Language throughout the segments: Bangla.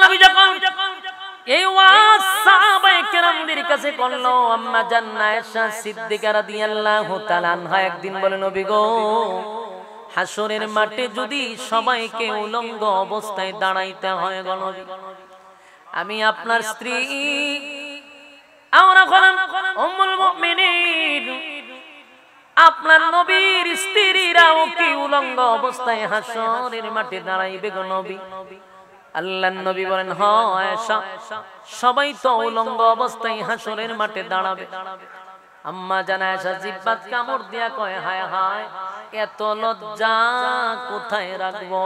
নবী যখন এই ওয়াজ সাহাবায়ে কেরামদের কাছে করলো, আম্মা জান্নাত আয়েশা সিদ্দিকা রাদিয়াল্লাহু তাআলা আনহা একদিন বলে, নবী গো, হাসরের মাঠে যদি সবাইকে উলঙ্গ অবস্থায় দাঁড়াইতে হয় গো নবী, আমি আপনার স্ত্রী আমরা হলাম উম্মুল মুমিনিন, আপনার নবীর স্ত্রীরাও কি উলঙ্গ অবস্থায় হাসরের মাঠে দাঁড়াইবে গো নবী? আল্লাহর নবী বলেন, হ্যাঁ আয়েশা, সবাই তো উলঙ্গ অবস্থায় হাসরের মাঠে দাঁড়াবে। আম্মা জানা আয়েশা জিহ্বাত কামড় দিয়া কয়, হায় হায়, এত লজ্জা কোথায় রাখবো?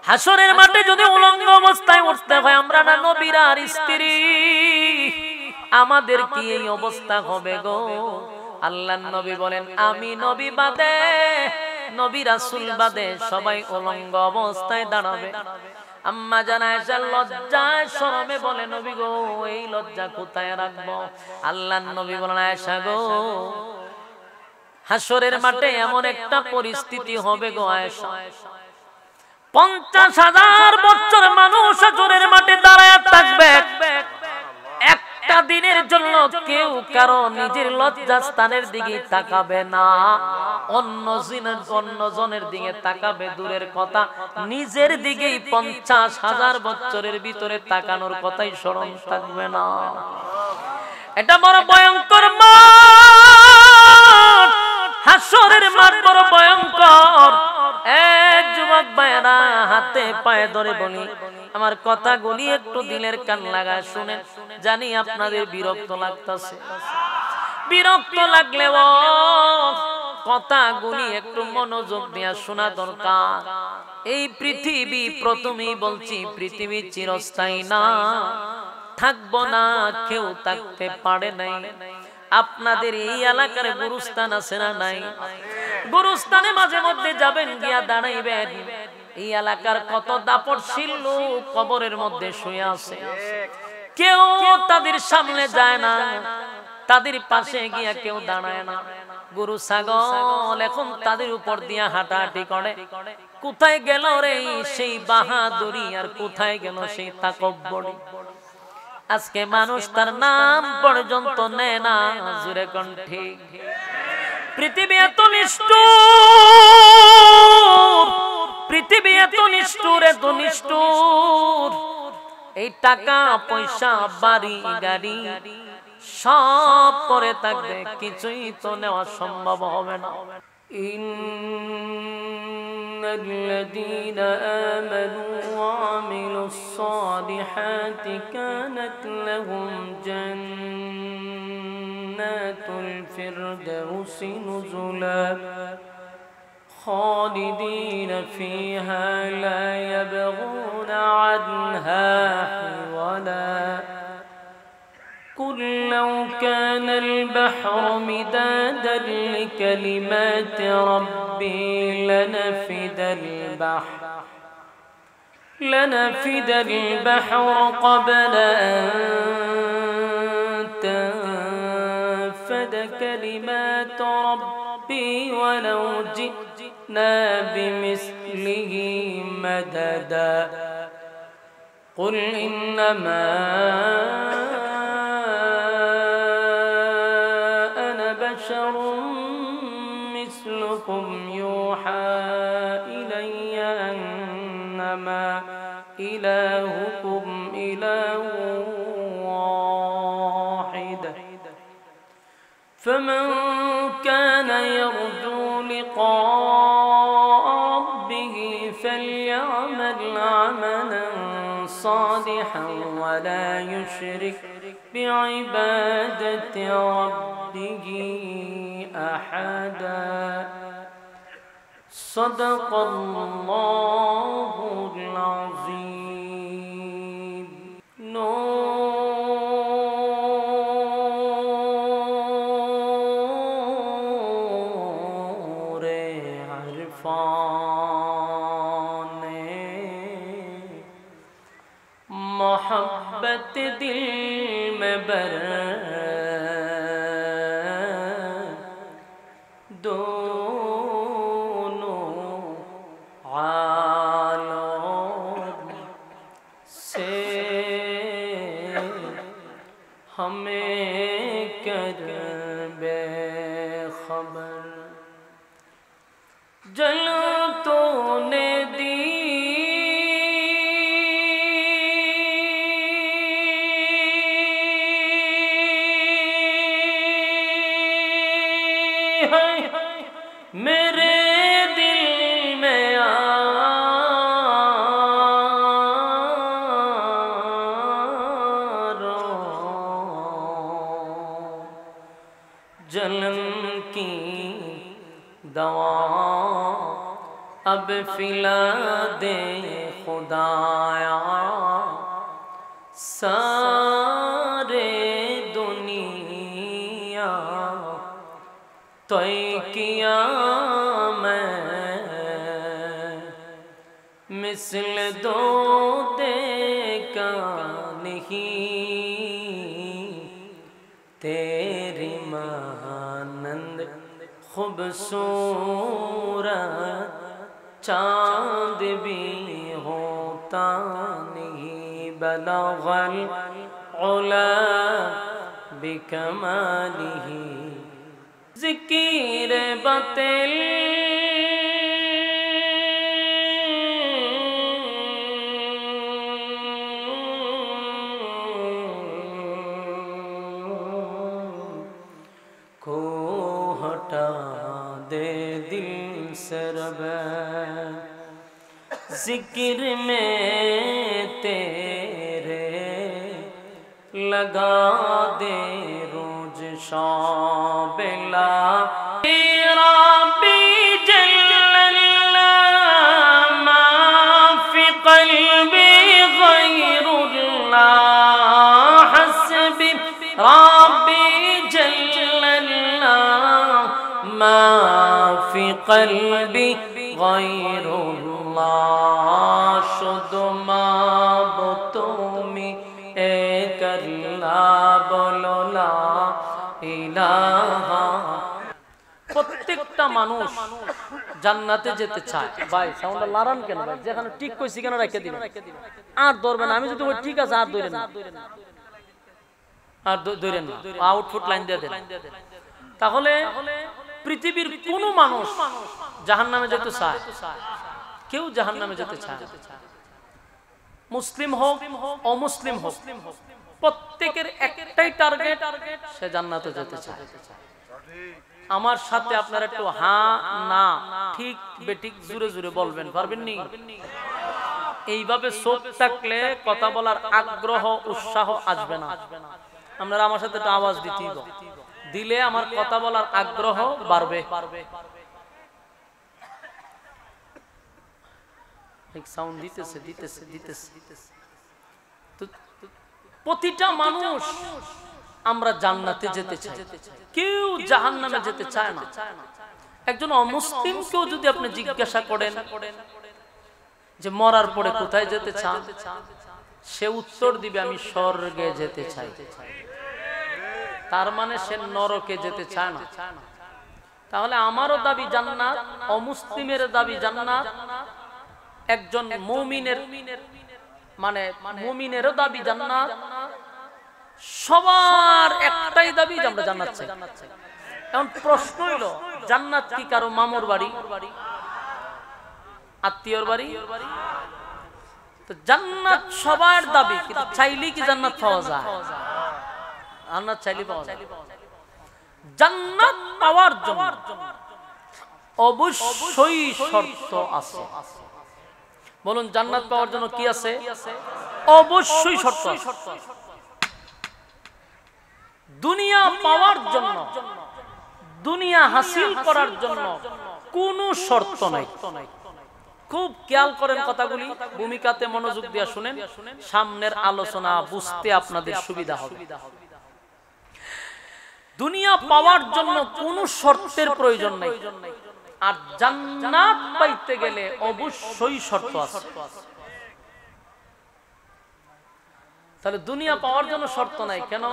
হাসরের মাঠে যদি উলঙ্গ অবস্থায় উঠতে হয়, আমরা না নবীর আর স্ত্রী, আমাদের কি এই অবস্থা হবে গো? আল্লাহর নবী বলেন, আমি নবী বাদে, নবী রাসূল বাদে সবাই উলঙ্গ অবস্থায় দাঁড়াবে। আম্মা জানা আয়েশা লজ্জায় শরমে বলে, নবী গো, এই লজ্জা কোথায় রাখবো? আল্লাহর নবী বলেন, আয়েশা গো, হাসরের মাঠে এমন একটা পরিস্থিতি হবে গো আয়েশা, 50,000 বছর মানুষ হাসরের মাঠে দাঁড়ায় থাকবে, একটা দিনের জন্য কেউ কারো নিজের লজ্জাস্থানের দিকে তাকাবে না, অন্য জনের দিকে তাকাবে দূরের কথা, নিজের দিকেই 50,000 বছরের ভিতরে তাকানোর কথাই স্মরণ থাকবে না। এটা বড় ভয়ঙ্কর মাঠ, হাসরের মাঠ বড় ভয়ঙ্কর। এক যুবক ভাইরা, হাতে পায়ে ধরে বলি, আমার কথাগুলি একটু দিলের কান লাগায় শুনেন, জানি আপনাদের বিরক্ত লাগতেছে, বিরক্ত লাগলেও কথাগুলি একটু মনোযোগ দিয়ে শোনা দরকার। এই পৃথিবী, প্রথমেই বলছি, পৃথিবী চিরস্থায়ী না, থাকবো না, কেউ থাকতে পারে নাই। আপনাদের এই এলাকার গুরুস্থান আছে না নাই? গুরুস্থানে মাঝে মধ্যে যাবেন, গিয়া দাঁড়াইবেন, এই এলাকার কত দাপটশীল লোক কবরের মধ্যে শুয়ে আছে, কেউ তাদের সামনে যায় না, তাদের পাশে গিয়া কেউ দাঁড়ায় না। গরু ছাগল এখন তাদের উপর দিয়া হাঁটাহাঁটি করে। কোথায় গেল রে সেই বাহাদুরি, আর কোথায় গেল সেই তাকব্বরি? আজকে মানুষ তার নাম পর্যন্ত নেয় না, জুরে কণ্ঠে। পৃথিবী এত নিষ্ঠুর, পৃথিবী এত নিষ্ঠুর, এত নিষ্ঠুর, এই টাকা পয়সা বাড়ি গাড়ি সব করে থাকবে, কিছুই তো নেওয়া সম্ভব হবে না। ইন্নাল্লাযীনা আমানু ওয়া আমিলুস সালিহাতি কানাত লাহুম জান্নাতুল ফিরদাউসি নুজুলা খালিদিনা ফিহা লা ইয়াবগুনা আনহা হিওয়ালা قل لو كان البحر مدادا لكلمات ربي لنفد البحر قبل أن تنفد كلمات ربي ولو جئنا بمثله مددا قل إنما بشر مثلكم يوحى إلي أنما إلهكم إله واحد فمن كان يرجو لقاء ربه فليعمل عملا صالحا ولا يشرك بعبادة ربه أحدا صدق الله العظيم نور عرفان محبت دل میں بر دونوں عالم हमें कर बेखबर जल तूने दी मेरे दिल में जलन की दवा अब फिला दे खुदाया सारे दुनिया तोय किया मैं मिसल दो देखा नहीं तेरी मानंद खूबसूरत चांद भी होता नहीं बलगल उला बिकमालिही ज़िक्र बतिल को हटा दे दिल से रबे ज़िक्र में तेरे लगा दे रोज शाबिला रब्बी जल्लल्लाह मा फी क़ल्बी ग़ैरुल्लाह हस्बी रब्बी जल्लल्लाह मा फी क़ल्बी ग़ैरुल्लाह शुद्ध माबूद तुमी एक अल्लाह बोलो ला इलाहा। প্রত্যেকটা মানুষ জান্নাতে যেতে চায়। ভাই সাউন্ডটা লারান কেন ভাই? যেখানে ঠিক কইছি কেন রাখতে দিবেন? আর ধরবেন আমি যদি ওই ঠিক আছে আর ধরেন না, আর ধরেন না, আউটপুট লাইন দিয়ে দেন। তাহলে পৃথিবীর কোন মানুষ জাহান্নামে যেতে চায়? কেউ জাহান্নামে যেতে চায় না। মুসলিম হোক অমুসলিম হোক, প্রত্যেকের একটাই টার্গেট, সে জান্নাতে যেতে চায়। আমার সাথে আপনারা একটু হ্যাঁ না ঠিক বেঠিক জুড়ে জুড়ে বলবেন, পারবেন নি? এইভাবে চোখ থাকলে কথা বলার আগ্রহ উৎসাহ আসবে না। আপনারা আমার সাথে একটু আওয়াজ দিলে আমার কথা বলার আগ্রহ বাড়বে। সাউন্ড দিতেছে দিতেছে দিতেছে। প্রতিটা মানুষ আমরা জান্নাতে যেতে চাই, কেউ জাহান্নামে যেতে চায় না। একজন অমুসলিমকেও যদি আপনি জিজ্ঞাসা করেন যে মরার পরে কোথায় যেতে চান, সে উত্তর দিবে আমি স্বর্গে যেতে চাই। তার মানে সে নরকে যেতে চায় না। তাহলে আমারও দাবি জান্নাত, অমুসলিমের দাবি জান্নাত, একজন মুমিনের মানে মুমিনেরও দাবি জান্নাত। সবার একটাই দাবি যে আমরা জান্নাত চাই। এখন প্রশ্ন হলো জান্নাত কি কারো মামুর বাড়ি, আত্মীয়র বাড়ি? তো জান্নাত সবার দাবি, কিন্তু চাইলেই কি জান্নাত পাওয়া যায়? জান্নাত চাইলে পাওয়া যায়। জান্নাত পাওয়ার জন্য অবশ্যই শর্ত আছে। বলুন জান্নাত পাওয়ার জন্য কি আছে? অবশ্যই শর্ত আছে। দুনিয়া পাওয়ার জন্য, দুনিয়া হাসিল করার জন্য কোনো শর্ত নাই। খুব খেয়াল করেন কথাগুলি, ভূমিকাতে মনোযোগ দিয়ে শুনেন, সামনের আলোচনা বুঝতে আপনাদের সুবিধা হবে। দুনিয়া পাওয়ার জন্য কোনো শর্তের প্রয়োজন নাই, আর জান্নাত পাইতে গেলে অবশ্যই শর্ত আছে। তাহলে দুনিয়া পাওয়ার জন্য শর্ত নাই কেন?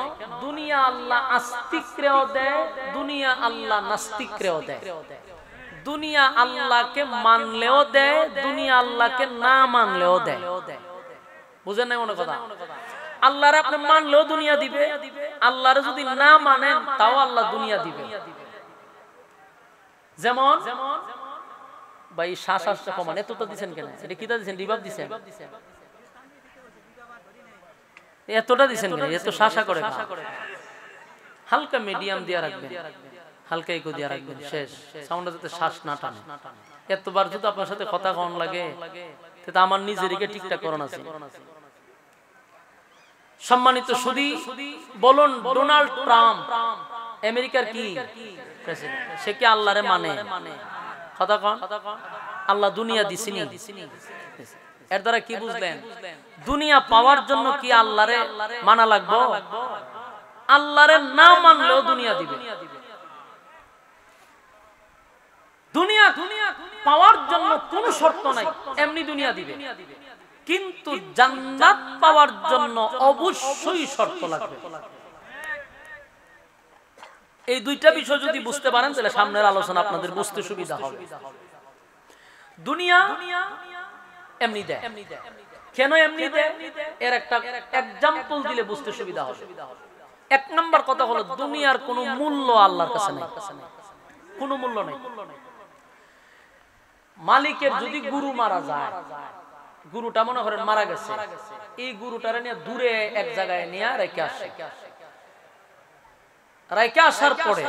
দুনিয়া আল্লাহ আস্তিকরেও দেয়, দুনিয়া আল্লাহ নাস্তিকরেও দেয়। দুনিয়া আল্লাহকে মানলেও দেয়, দুনিয়া আল্লাহকে না মানলেও দেয়। বুঝেন না মনে কথা? আল্লাহর আপনি মানলেও দুনিয়া দিবে, আল্লাহর যদি না মানেন তাও আল্লাহ দুনিয়া দিবে। যেমন ভাই শ্বাস আসতে কমান, এতটা দিচ্ছেন কেন? এটা কিটা দিচ্ছেন? রিভাব দিচ্ছেন? এতটা দিচ্ছেন কেন? এত শ্বাসা করে হালকা মিডিয়াম দিয়ে রাখবেন, হালকা ইকো দিয়ে রাখবেন, শেষ সাউন্ডটা যাতে শ্বাস না টানে। এতবার যদি আপনার সাথে কথা কম লাগে তো আমার নিজেরকে ঠিকঠাক করণ আছে। সম্মানিত সুধী, বলুন ডোনাল্ড ট্রাম্প আমেরিকার কি প্রেসিডেন্ট, সে কি আল্লাহরে মানে? কথা কন, আল্লাহ দুনিয়া দিছিনি। এর দ্বারা কি বুঝলেন? দুনিয়া পাওয়ার জন্য কি আল্লাহরে মানা লাগবে? আল্লাহরে না মানলেও দুনিয়া দিবে। দুনিয়া পাওয়ার জন্য কোনো শর্ত নাই, এমনি দুনিয়া দিবে। কিন্তু জান্নাত পাওয়ার জন্য অবশ্যই শর্ত লাগবে। এই দুইটা বিষয় যদি বুঝতে পারেন তাহলে সামনের আলোচনা আপনাদের বুঝতে সুবিধা হবে। দুনিয়া এমনি দেয়, কেন এমনি দেয় এর একটা এক্সাম্পল দিলে বুঝতে সুবিধা হবে। এক নাম্বার কথা হলো দুনিয়ার কোনো মূল্য আল্লাহর কাছে নেই, কোনো মূল্য নেই। মালিকের যদি গরু মারা যায়, গরুটা মনে করেন মারা গেছে, এই গরুটারে নিয়ে দূরে এক জায়গায় নিয়ে রেখে আসে, রেখে আসার পরে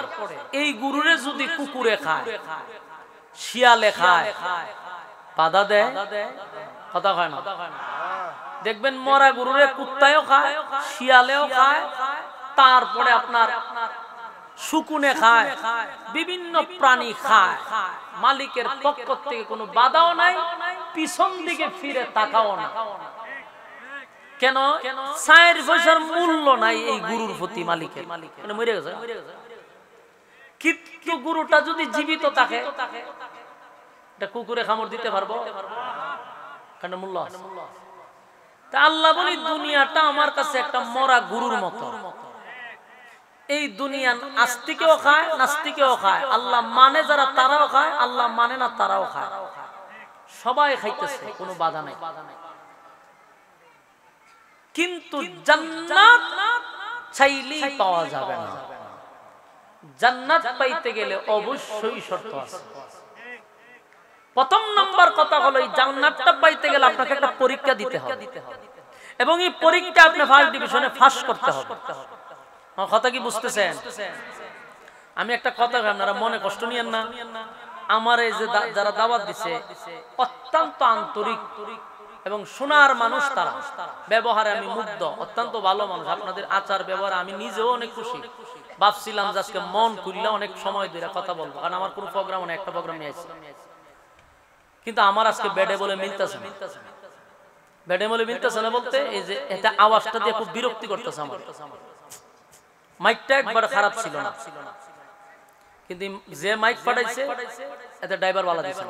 এই গরুরে যদি কুকুরে খায়, শিয়ালে খায়, বাধা দেয়, কথা হয় না? দেখবেন মরা গরুরে কুত্তায়ও খায়, শিয়ালেও খায়, তারপরে আপনার শুকুনে খায়, বিভিন্ন প্রাণী খায়। মালিকের পক্ষ থেকে কোনো বাধাও নাই, পিছন দিকে ফিরে তাকাও না। কেন? 4 পয়সার মূল্য নাই এই গরুর প্রতি মালিকের। মানে মরে গেছে, কিন্তু গরুটা যদি জীবিত থাকে এটা কুকুরে কামড় দিতে পারবো? কেন? মূল্য আছে। তা আল্লাহ বলি দুনিয়াটা আমার কাছে একটা মরা গরুর মতো। এই দুনিয়া আস্তিকেও খায়, নাস্তিকেও খায়। আল্লাহ মানে যারা তারাও খায়, আল্লাহ মানে না তারাও খায়, সবাই খাইতেছে, কোনো বাধা নাই। কিন্তু জান্নাত চাইলেই পাওয়া যাবে না। জান্নাত পাইতে গেলে অবশ্যই শর্ত আছে। প্রথম নাম্বার কথা হলো এই জান্নাতটা পাইতে গেলে আপনাকে একটা পরীক্ষা দিতে হবে, এবং এই পরীক্ষা আপনি ফার্স্ট ডিভিশনে পাস করতে হবে। আমার কথা কি বুঝতেছেন? আমি একটা কথা, আপনারা মনে কষ্ট নিয়েন না। আমার এই যে যারা দাওয়াত দিছে অত্যন্ত আন্তরিক এবং সোনার মানুষ, তারা ব্যবহারে আমি মুগ্ধ, অত্যন্ত ভালো মানুষ। আপনাদের আচার ব্যবহার আমি নিজেও অনেক খুশি। ভাবছিলাম যে আজকে মন খুললে অনেক সময় ধরে কথা বলবো, কারণ আমার কোনো প্রোগ্রাম নেই, একটা প্রোগ্রাম নিয়ে আসছি। কিন্তু আমার আজকে বেডে বলে মিলতেছে না, বেডে বলে মিলতেছে না বলতে এই যে এটা আওয়াজটা দিয়ে খুব বিরক্তি করতেছে আমার। মাইকটা একবার খারাপ ছিল না, কিন্তু যে মাইক পাঠাইছে এতে ড্রাইভার বালা দিছে।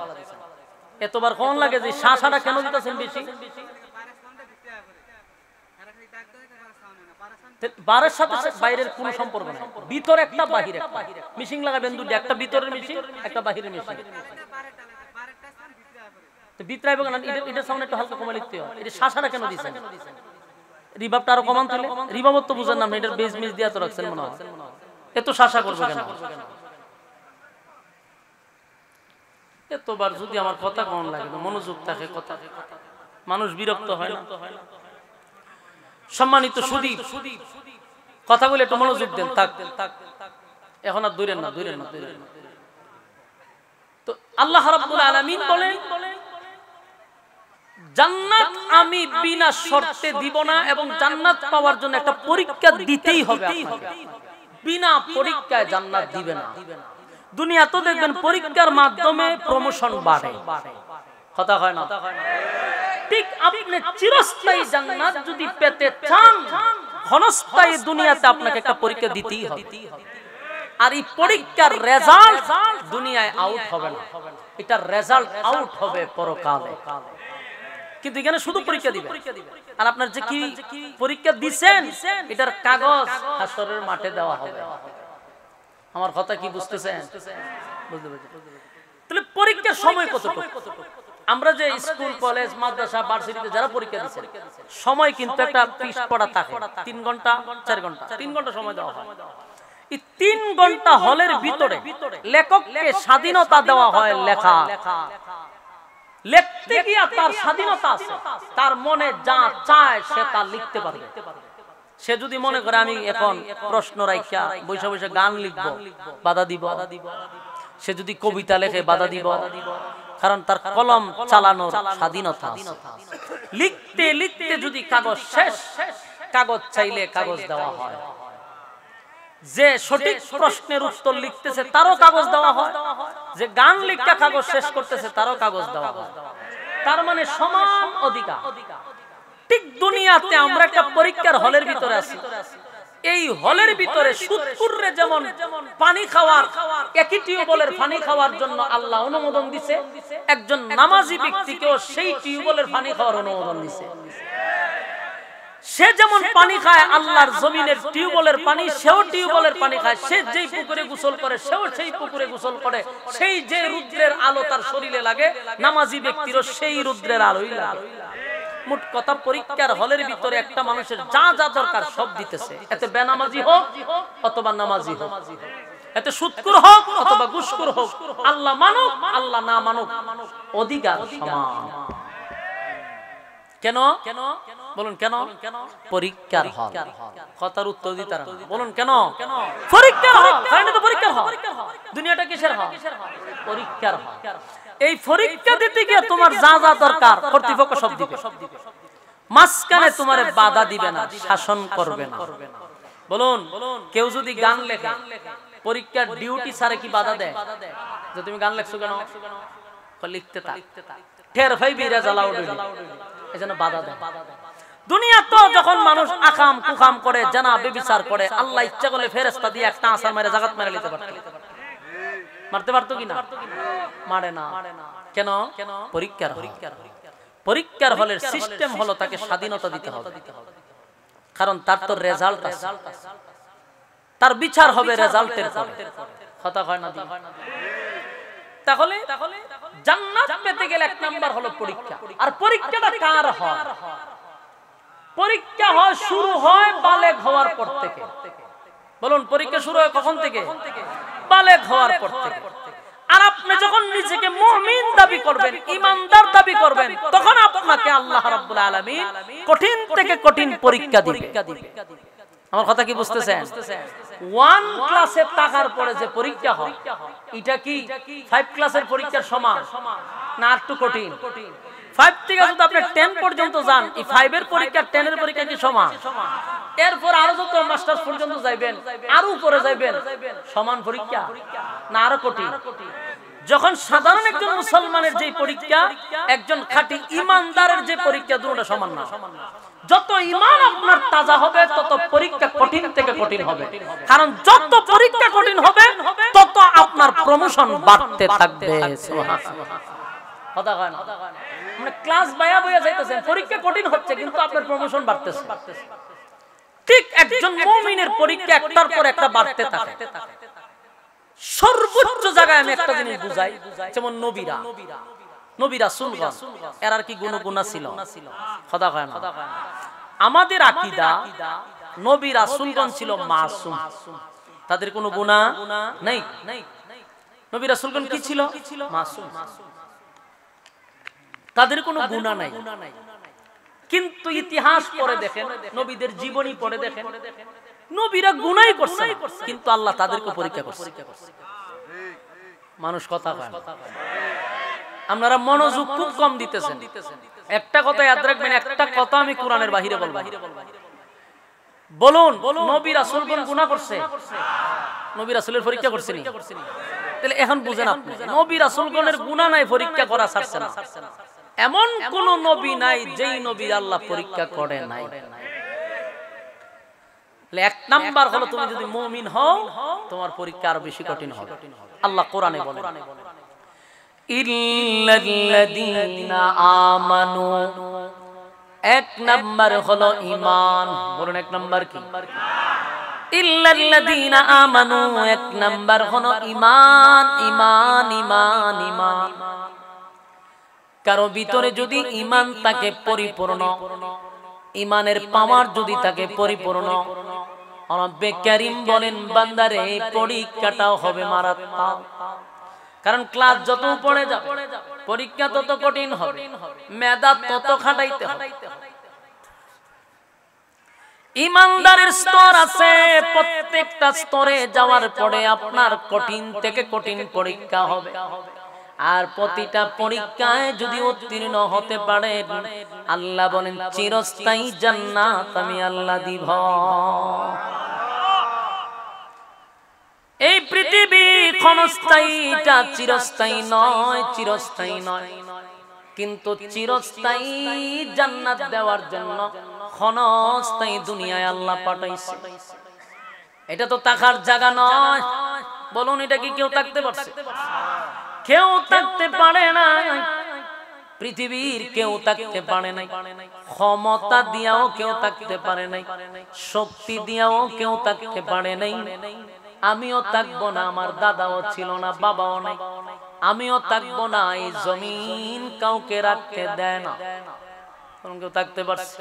এতবার কোন লাগে যে শ্বাসটা কেন দিতেছেন বেশি? বারের সাথে বাইরের কোনো সম্পর্ক নাই, ভিতর একটা বাহির একটা। মিশিং লাগাবেন দুটো, একটা ভিতরের মিশিং, একটা বাহিরের মিশিং। তো ভিতরে এটা সাউন্ড একটু হালকা কমা লিখতে হয়। এটা শ্বাসটা কেন দিছেন? রিভাবটা আরো কমান তুলে, রিভাব তো বুঝেন না, এটার বেজ মিস দিয়া তো রাখছেন মনে হয়। এত শ্বাসা করবে কেন? এতবার যদি আমার কথা কম লাগে, মনোযোগ থাকে কথা, মানুষ বিরক্ত হয় না। সম্মানিত সুধী, কথাগুলো একটু মনোযোগ দেন। থাক, এখন আর দূরেন না, দূরেন না। তো আল্লাহ রাব্বুল আলামিন বলেন জান্নাত আমি বিনা শর্তে দিব না, এবং জান্নাত পাওয়ার জন্য একটা পরীক্ষা দিতেই হবে আপনাকে। বিনা পরীক্ষায় জান্নাত দিবে না। দুনিয়া তো দেখবেন পরীক্ষার মাধ্যমে প্রমোশন বাড়ে, কথা হয় না? ঠিক আপনি চিরস্থায়ী জান্নাত যদি পেতে চান, ক্ষণস্থায়ী দুনিয়াতে আপনাকে একটা পরীক্ষা দিতেই হবে। আর এই পরীক্ষার রেজাল্ট দুনিয়ায় আউট হবে না, এটা রেজাল্ট আউট হবে পরকালে। কিন্তু এখানে শুধু পরীক্ষা দিবে, আর আপনার যে কি পরীক্ষা দিবেন এটার কাগজ হাসরের মাঠে দেওয়া হবে। আমার কথা কি বুঝতেছেন? বুঝতে পারছেন? তাহলে পরীক্ষার সময় কতটুকু? আমরা যে স্কুল কলেজ মাদ্রাসা ভার্সিটিতে যারা পরীক্ষা দিচ্ছে সময় কিন্তু একটা পিছ পড়া থাকে 3 ঘন্টা 4 ঘন্টা 3 ঘন্টা সময় দেওয়া হয়। এই 3 ঘন্টা হলের ভিতরে লেখককে স্বাধীনতা দেওয়া হয় লেখা, লিখতে গিয়ে তার স্বাধীনতা আছে, তার মনে যা চায় সে তা লিখতে পারবে। সে যদি মনে করে আমি এখন প্রশ্ন রাইখা বৈশা বৈশা গান লিখবো, বাধা দিব। সে যদি কবিতা লেখে, বাধা দিব, কারণ তার কলম চালানোর স্বাধীনতা আছে। লিখতে লিখতে যদি কাগজ শেষ, কাগজ চাইলে কাগজ দেওয়া হয়। যে সঠিক প্রশ্নের উত্তর লিখতেছে তারও কাগজ দেওয়া হয়, যে গান লিখতে কাগজ শেষ করতেছে তারও কাগজ দেওয়া হয়। তার মানে সমান অধিকার। ঠিক দুনিয়াতে আমরা একটা পরীক্ষার হলের ভিতরে আছি, এই হলের ভিতরে সুদপুরে যেমন পানি খাওয়ার, একই টিউবওয়েলের পানি খাওয়ার জন্য আল্লাহ অনুমোদন দিছে, একজন নামাজি ব্যক্তিকেও সেই টিউবওয়েলের পানি খাওয়ার অনুমোদন দিছে। সে যেমন পানি খায় আল্লাহর জমিনের টিউবওয়েলের পানি, সেও টিউবওয়েলের পানি খায়। সে যেই পুকুরে গোসল করে সেও সেই পুকুরে গোসল করে। সেই যে রুদ্রের আলো তার শরীরে লাগে, নামাজি ব্যক্তিরও সেই রুদ্রের আলোই লাগে। মোট কথা, পরীক্ষার হলের ভিতরে একটা মানুষের যা যা দরকার সব দিতেছে। এতে বেনামাজি হোক অথবা নামাজি হোক, এতে সুদখোর হোক অথবা ঘুষখোর হোক, আল্লাহ মানুক আল্লাহ না মানুক, অধিকার সমান। কেন বলুন? কেন? পরীক্ষার হল। কথার উত্তর দিতে বলুন কেন? পরীক্ষার হল। কারণ এটা পরীক্ষার হল। দুনিয়াটা কিসের হল? পরীক্ষার হল। এই পরীক্ষা দিতে গিয়ে তোমার যা যা দরকার কর্তৃপক্ষ সব দিবে। মাঝখানে তোমার বাধা দিবে না, শাসন করবে না। বলুন, কেউ যদি গান লেখে, পরীক্ষার ডিউটি স্যারে কি বাধা দেয় যে তুমি গান লেখছো কেন? লিখতে থাক, ঠের ভাইবি রেজাল্ট আউট হইল, এজন্য বাধা দেয়। দুনিয়া তো যখন মানুষ আকাম কুকাম করে, জানা বেবিচার করে, আল্লাহ ইচ্ছা করলে ফেরেশতা দিয়ে একটা আসার মেরে জাগাত মেরে নিতে পারত। মারতে পারতো কিনা? মারে না। কেন? পরীক্ষার হল। পরীক্ষার হলের সিস্টেম হলো তাকে স্বাধীনতা দিতে হবে, কারণ তার তো রেজাল্ট আছে, তার বিচার হবে রেজাল্টের পরে। কথা হয় না? তাহলে জান্নাত পেতে গেলে এক নাম্বার হলো পরীক্ষা। আর পরীক্ষাটা কার হয়? পরীক্ষা হয়, শুরু হয় বালেগ হওয়ার পর থেকে। বলুন, পরীক্ষা শুরু হয় কখন থেকে? বালেগ হওয়ার পর থেকে। আর আপনি যখন নিজেকে মুমিন দাবি করবেন, ইমানদার দাবি করবেন, তখন আপনাকে আল্লাহ রাব্বুল আলামিন কঠিন থেকে কঠিন পরীক্ষা দিবে। আমার কথা কি বুঝতেছেন? 1 ক্লাসে টাকার পরে যে পরীক্ষা হয়, এটা কি 5 ক্লাসের পরীক্ষার সমান না আর একটু কঠিন? 5 থেকে যদি আপনি 10 পর্যন্ত যান, এই 5 এর পরীক্ষা 10 এর পরীক্ষা কি সমান? এরপর আরো যত মাস্টার্স পর্যন্ত যাইবেন, আরো উপরে যাইবেন, সমান পরীক্ষা না আরো কঠিন? যখন সাধারণ একজন মুসলমানের যে পরীক্ষা, একজন খাঁটি ইমানদারের যে পরীক্ষা, দুটোটা সমান না। যত ঈমান আপনার তাজা হবে, তত পরীক্ষা কঠিন থেকে কঠিন হবে। কারণ যত পরীক্ষা কঠিন হবে, তত আপনার প্রমোশন বাড়তে থাকবে। সুবহানাল্লাহ। কথা কয় না? মানে ক্লাস বায়া বয়া যাইতেছেন, পরীক্ষা কঠিন হচ্ছে কিন্তু আপনার প্রমোশন বাড়তেছে। ঠিক একজন মুমিনের পরীক্ষা একটার পর একটা বাড়তে থাকে। সর্বোচ্চ জায়গায় আমি একটা জিনিস বুঝাই, যেমন নবীরা, নবী রাসূলগণ, এর কি গুনাহ ছিল? কথা কয় না? আমাদের আকীদা, নবী রাসূলগণ ছিল মাসুম, তাদের কোনো গুনাহ নাই। নবী রাসূলগণ কি ছিল? মাসুম, তাদের কোনো গুনাহ নাই। কিন্তু ইতিহাস পড়ে দেখেন, নবীদের জীবনী পড়ে দেখেন, নবীরা গুনাহ করছে, কিন্তু আল্লাহ তাদেরকে পরীক্ষা করছে। মানুষ কথা কয় না। আপনারা মনোযোগ খুব কম দিতেছেন। একটা কথা ইয়াদ রাখবেন, একটা কথা আমি কোরআনের বাহিরে বলবো। বলুন, নবী রাসূলগণ গুনাহ করছে? নবী রাসূলের পরীক্ষা করছেন? তাহলে এখন বুঝেন, আপনি নবী রাসূলগণের গুনাহ নাই, পরীক্ষা করা ছাড়ছে না। এমন কোন নবী নাই যেই নবী আল্লাহ পরীক্ষা করে নাই। এক নাম্বার হলো, তুমি যদি মুমিন হও, তোমার পরীক্ষা আরো বেশি কঠিন হবে। আল্লাহ কোরআনে বলেন, ইল্লাল্লাযীনা আমানু। এক নাম্বার হলো ঈমান। বলুন, এক নাম্বার কি? ইল্লাল্লাযীনা আমানু। এক নাম্বার হলো ঈমান, ঈমান, ঈমান, ঈমান। কারো ভিতরে যদি ঈমান থাকে পরিপূর্ণ, ঈমানের পাওয়ার যদি থাকে পরিপূর্ণ, রব্বে কারীম বলেন বান্দারে এই পরীক্ষাটাও হবে মারাত্মক। কারণ ক্লাস যত পড়ে যাবে পরীক্ষা তত কঠিন হবে, মেধা তত খাটাইতে হবে। ঈমানদারের স্তর আছে, প্রত্যেকটা স্তরে যাওয়ার পরে আপনার কঠিন থেকে কঠিন পরীক্ষা হবে। আর প্রতিটা পরীক্ষায় যদি উত্তীর্ণ হতে পারেন, আল্লাহ বলেন চিরস্থায়ী জান্নাত আমি আল্লাহ দিব। এই পৃথিবী ক্ষণস্থায়ী, এটা চিরস্থায়ী নয়, চিরস্থায়ী নয়। কিন্তু চিরস্থায়ী জান্নাত দেওয়ার জন্য ক্ষণস্থায়ী দুনিয়ায় আল্লাহ পাঠাইছে। এটা তো থাকার জায়গা নয়। বলুন, এটা কি কেউ থাকতে পারছে? কেউ থাকতে পারে না। পৃথিবীর কেউ থাকতে পারে নাই। ক্ষমতা দিয়াও কেউ থাকতে পারে নাই, শক্তি দিয়াও কেউ থাকতে পারে নাই। আমিও থাকবো না, আমার দাদাও ছিল না, বাবাও নাই। আমিও থাকবো না, এই জমিন কাউকে রাখতে দেয় না। কেউ থাকতে পারছে?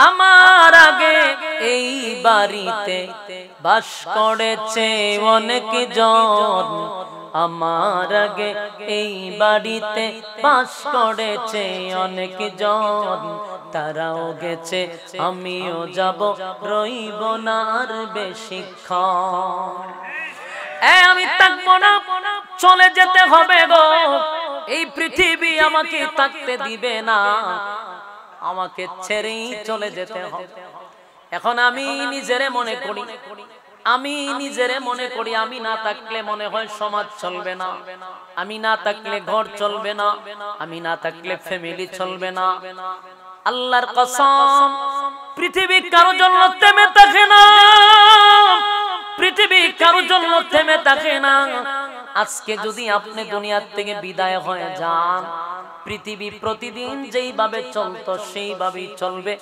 আমার আগে এই বাড়িতে বাস করেছে অনেক জন, আমার আগে এই বাড়িতে বাস করেছে অনেক জন। তারাও গেছে, আমিও যাব, রইব না আর বেশিক্ষণ। আমি থাকবো না, চলে যেতে হবে গো। এই পৃথিবী আমাকে থাকতে দিবে না, আমাকে ছেড়েই চলে যেতে হবে। এখন আমি নিজেরে মনে করি, আমি না থাকলে মনে হয় সমাজ চলবে না, আমি না থাকলে ঘর চলবে না, আমি না থাকলে ফ্যামিলি চলবে না। আল্লাহর কসম, পৃথিবী কারো জন্য থেমে থাকে না, পৃথিবী কারো জন্য থেমে থাকে না। আজকে যদি আপনি দুনিয়ার থেকে বিদায় হয়ে যান, পৃথিবী প্রতিদিন যেইভাবে চলতো সেইভাবেই চলবে।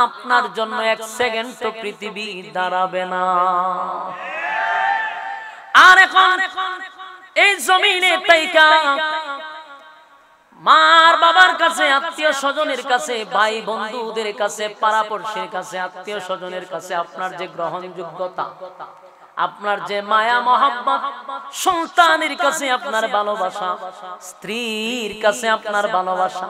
আপনার জন্য এক সেকেন্ড তো পৃথিবী দাঁড়াবে না। আর এখন এই জমিনে তাইকা মার বাবার কাছে, আত্মীয় স্বজনের কাছে, ভাই বন্ধুদের কাছে, পাড়াপড়শির কাছে, আত্মীয় স্বজনের কাছে আপনার যে গ্রহণযোগ্যতা, আপনার যে মায়া মহব্বত, সন্তানের কাছে আপনার ভালোবাসা, স্ত্রীর কাছে আপনার ভালোবাসা,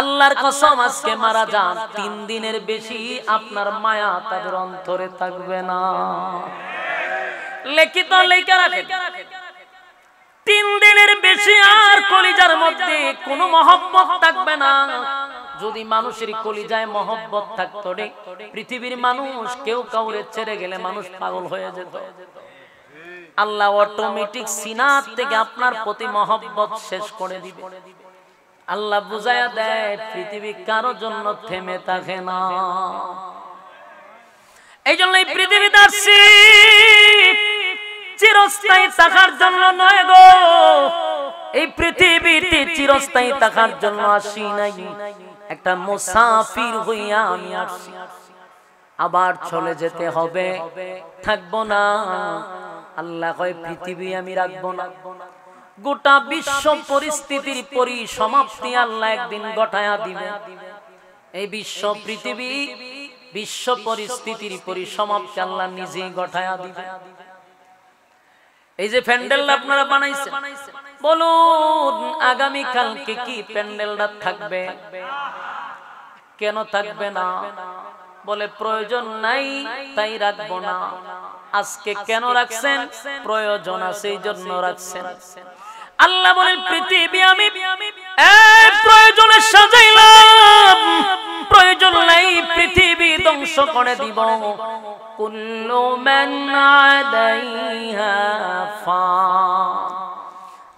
আল্লাহর কসম আজকে মারা যান, 3 দিনের বেশি আপনার মায়া তাদের অন্তরে থাকবে না। লিখিত লেখা রাখে, 3 দিনের বেশি আর কলিজার মধ্যে কোনো মহব্বত থাকবে না। যদি মানুষের কলিজায় মহব্বত থাকতো রে, পৃথিবীর মানুষ কেউ কাউরে ছেড়ে গেলে মানুষ পাগল হয়ে যেত। আল্লাহ অটোমেটিক সিনাত থেকে আপনার প্রতি মহব্বত শেষ করে দিবে। আল্লাহ বুঝায়া দেয় পৃথিবী কারো জন্য থেমে থাকে না। এই জন্য এই পৃথিবীতে আসছি চিরস্থায়ী থাকার জন্য নয় গো। এই পৃথিবীতে চিরস্থায়ী থাকার জন্য আসি নাই, একটা মুসাফির হইয়া আমি আসছি। আবার চলে যেতে হবে, থাকবো না। আল্লাহ কয় পৃথিবী আমি রাখবো না। গোটা বিশ্ব পরিস্থিতির পরিসমাপ্তি আল্লাহ একদিন ঘটায়া দিবে। এই বিশ্ব পৃথিবী, বিশ্ব পরিস্থিতির পরিসমাপ্তি আল্লাহ নিজেই ঘটায়া দিবে। এই যে প্যান্ডেল আপনারা বানাইছেন, বলুন আগামী কালকে কি প্যান্ডেলটা থাকবে? কেন থাকবে না? বলে প্রয়োজন নাই তাই রাখবো না। আজকে কেন রাখছেন? প্রয়োজন আছে এই জন্য রাখছেন। আল্লাহ বলেন পৃথিবী আমি প্রয়োজনে সাজাইলাম, প্রয়োজন নাই পৃথিবী ধ্বংস করে দিব। কুল্লু মান আলাইহা ফান।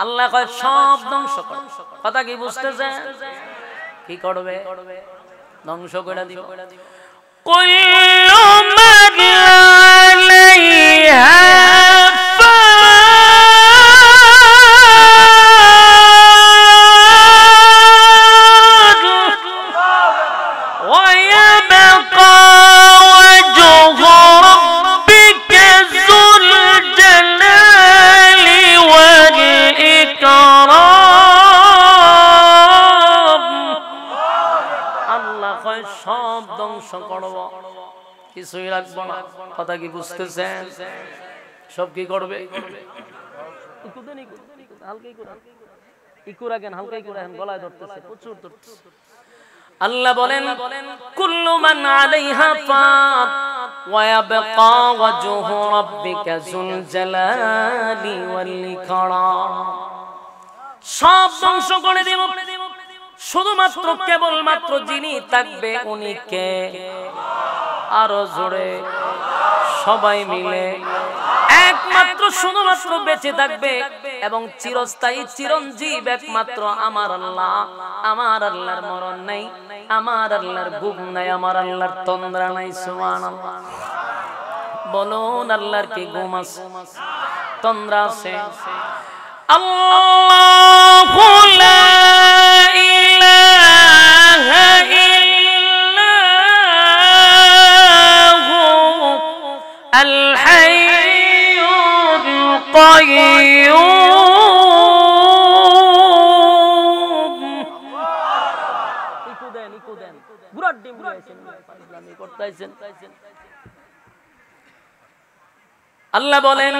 আল্লাহ কয় সব ধ্বংস করে। কথা কি বুঝতেছেন? কি করবে? ধ্বংস করে দিব। কুল্লু মান আলাইহা আল্লাহ কয় সব ধ্বংস করব, কিছুই রাখবো না। কথা কি বুঝতেছেন? সব কি করবে? আল্লাহ বলেন কুল্লু মান আলাইহা ফান ওয়া ইয়াবকা ওয়াজহু রাব্বিকা যুল জালালি ওয়াল ইকরাম। সব ধ্বংস করে দেব, শুধুমাত্র কেবলমাত্র যিনি থাকবে উনি কে? আরো জোরে সবাই মিলে। একমাত্র শুধুমাত্র বেঁচে থাকবে এবং চিরস্থায়ী চিরঞ্জীব একমাত্র আমার আল্লাহ। আমার আল্লাহর মরণ নাই, আমার আল্লাহর ঘুম নাই, আমার আল্লাহর তন্দ্রা নাই। সুবহানাল্লাহ। বলুন আল্লাহর কি ঘুম আছে, তন্দ্রা আছে? আল্লাহু লা ইলাহা ইল্লাহু আল হাইয়ুল কাইয়্যুম। ইকো দেন বুড়ার ডিম দিয়েছেন, ইসলামী করতেছেন। আল্লাহ বলেন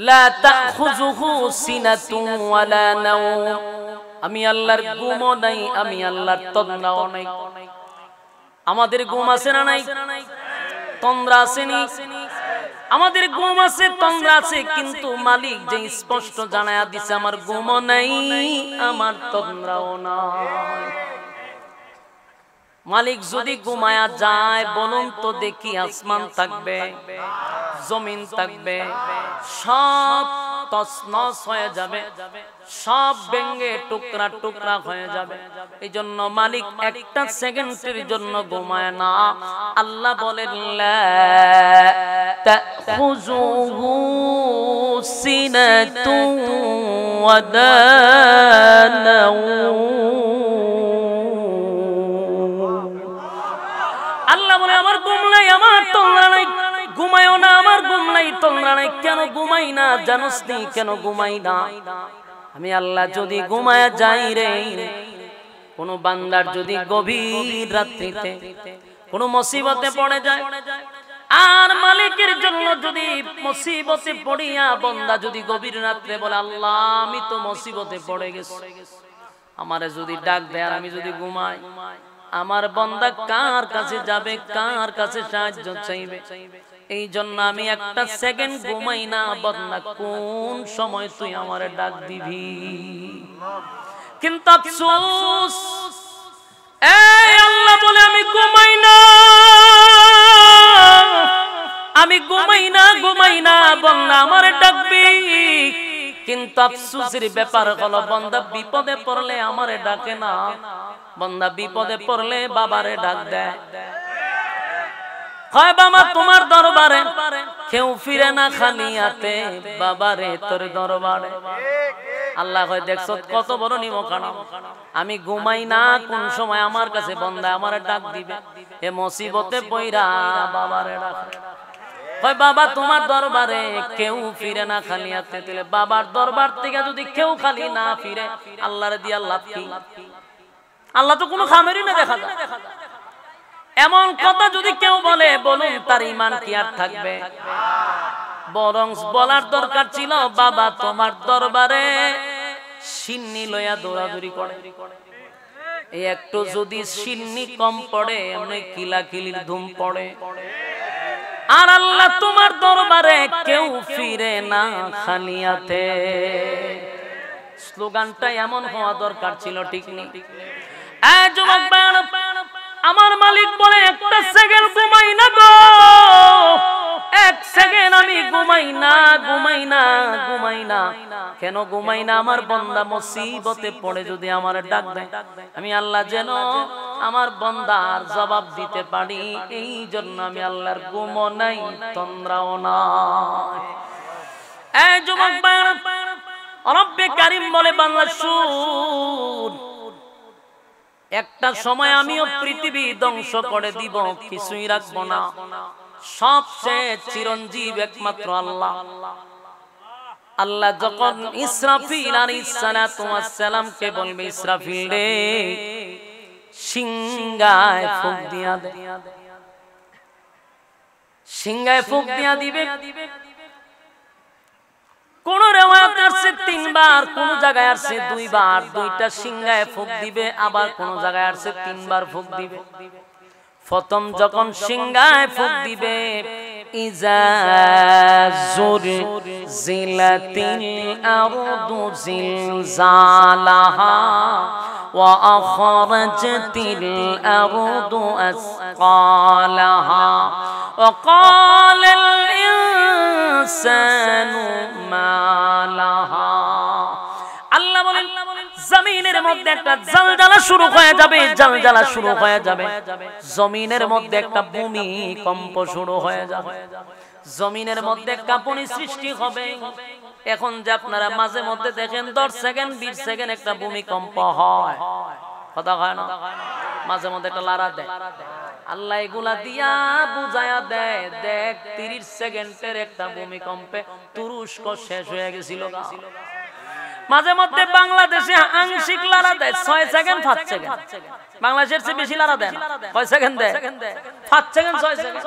লা তাখুযুহু সিনাতুন ওয়ালা নাওম। আমি আল্লাহর ঘুমও নাই, আমি আল্লাহর তন্দ্রাও নাই। আমাদের ঘুম আছে না নাই? তন্দ্রা আছে নি? আমাদের ঘুম আছে, তন্দ্রা আছে, কিন্তু মালিক যে স্পষ্ট জানায়া দিছে আমার ঘুমও নাই, আমার তন্দ্রাও নাই। মালিক যদি ঘুমায়া যায়, বলুন তো দেখি, আসমান থাকবে, জমিন থাকবে, সব তছনছ হয়ে যাবে, সব ভেঙে টুকরা টুকরা হয়ে যাবে। এই জন্য মালিক একটা সেকেন্ডের জন্য ঘুমায় না। আল্লাহ বলেন লা তাখুযুহু সিনাতুন ওয়ালা নাওম। আল্লাহ বলে আমার ঘুম নাই, আমার তন্দ্রা নাই। ঘুমায়ও না, আমার ঘুম নাই, তন্দ্রা নাই। কেন ঘুমাই না জানোস নি? কেন ঘুমাই না? আমি আল্লাহ যদি ঘুমায়া যাই রে, কোন বান্দার যদি গভীর রাত্রিতে কোন মুসিবতে পড়ে যায়, আর মালিকের জন্য যদি মুসিবতে পড়িয়া বান্দা যদি গভীর রাত্রে বলে আল্লাহ আমি তো মুসিবতে পড়ে গেছি, আমারে যদি ডাক দেয় আর আমি যদি ঘুমাই, আমার বান্দা কার কাছে যাবে, কার কাছে সাহায্য চাইবে? এই জন্য আমি একটা সেকেন্ড ঘুমাই না। বান্দা কোন সময় তুই আমারে ডাক দিবি? কিন্তু আফসোস, এই আল্লাহ বলে আমি ঘুমাই না, আমি ঘুমাই না, ঘুমাই না। বান্দা আমারে ডাকবি, কিন্তু আফসোসের ব্যাপার হলো বান্দা বিপদে পড়লে আমারে ডাকে না। বান্দা বিপদে পড়লে বাবারে ডাক দেয়, হয় বাবা তোমার দরবারে কেউ ফিরে না খালি হাতে, বাবারে তোর দরবারে। আল্লাহ কয় দেখছো কত বড় নিমখানা, আমি ঘুমাই না, কোন সময় আমার কাছে বান্দা আমারে ডাক দিবে। এ মুসিবতে পইরা বাবারে ডাকে, কয় বাবা তোমার দরবারে কেউ ফিরে না খালি হাতে। তাহলে বাবার দরবার থেকে যদি কেউ খালি না ফিরে, আল্লাহরে দিয়া লাভ কি? আল্লাহ তো কোনো খামেরই না দেখা যায়। এমন কথা যদি কেউ বলে, বলুন তার ঈমান কি আর থাকবে? বরং বলার দরকার ছিল বাবা তোমার দরবারে সিন্নি লইয়া দৌড়াদৌড়ি করে। এই একটু যদি সিন্নি কম পড়ে, এমনি কিলাকিলির ধুম পড়ে। আর আল্লাহ তোমার দরবারে কেউ ফিরে না খালি হাতে। স্লোগানটা এমন হওয়া দরকার ছিল, ঠিক নেই? যুবক ভাইরা, আমার মালিক বলে একটা সেকেন্ড ঘুমাই না গো, এক সেকেন্ড আমি ঘুমাই না, ঘুমাই না, ঘুমাই না। কেন ঘুমাই না? আমার বান্দা মুসিবতে পড়ে যদি আমার ডাক দেয়, আমি আল্লাহ যেন আমার বান্দার জবাব দিতে পারি। এই জন্য আমি আল্লাহর ঘুমও নাই, তন্দ্রাও নাই। এই যুবক ভাইরা, রব্বে কারীম বলে বান্দা শুন, একটা সময় আমিও পৃথিবী ধ্বংস করে দিব, কিছুই রাখবো না। সবচেয়ে চিরঞ্জীব একমাত্র আল্লাহ। আল্লাহ যখন ইসরাফিল আলাইহিস সালাতু ওয়াস সালামকে বলবে, ইসরাফিল রে সিংহায় ফুঁক দিয়া দে, সিংহায় ফুঁক দিয়া দিবে। কোন রিওয়ায়াতে আসছে 3 বার, কোন জায়গায় আসছে 2 বার, দুইটা সিংহায় ফুঁক দিবে, আবার কোন জায়গায় আসছে 3 বার ফুঁক দিবে। প্রথম যখন সিংহায় ফুঁক দিবে, ইজা জুলজিলাতিল আরদু জিলজালাহা ওয়া আখরাজাতিল আরদু আসকালাহা ওয়া ক্বালাল ইনসানু মা লাহা। আল্লাহ বলেন জমিনের মধ্যে একটা জালজালা শুরু হয়ে যাবে, জালজালা শুরু হয়ে যাবে, জমিনের মধ্যে একটা ভূমিকম্প শুরু হয়ে যাবে, জমিনের মধ্যে কাঁপুনি সৃষ্টি হবে। এখন যে আপনারা মাঝে মধ্যে দেখেন 10 সেকেন্ড 20 সেকেন্ড একটা ভূমিকম্প হয়, কথা হয় না, মাঝে মধ্যে একটা লাড়া দেয়, আল্লাহ এগুলা দিয়া বুঝায়া দেয়, দেখ 30 সেকেন্ডের একটা ভূমিকম্পে তুরস্ক শেষ হয়ে গেছিল। মাঝে মধ্যে বাংলাদেশে আংশিক লাড়া দেয় 6 সেকেন্ড 5 সেকেন্ড, বাংলাদেশের চেয়ে বেশি লাড়া দেয় না, কয় সেকেন্ড দেয়? 5 সেকেন্ড 6 সেকেন্ড।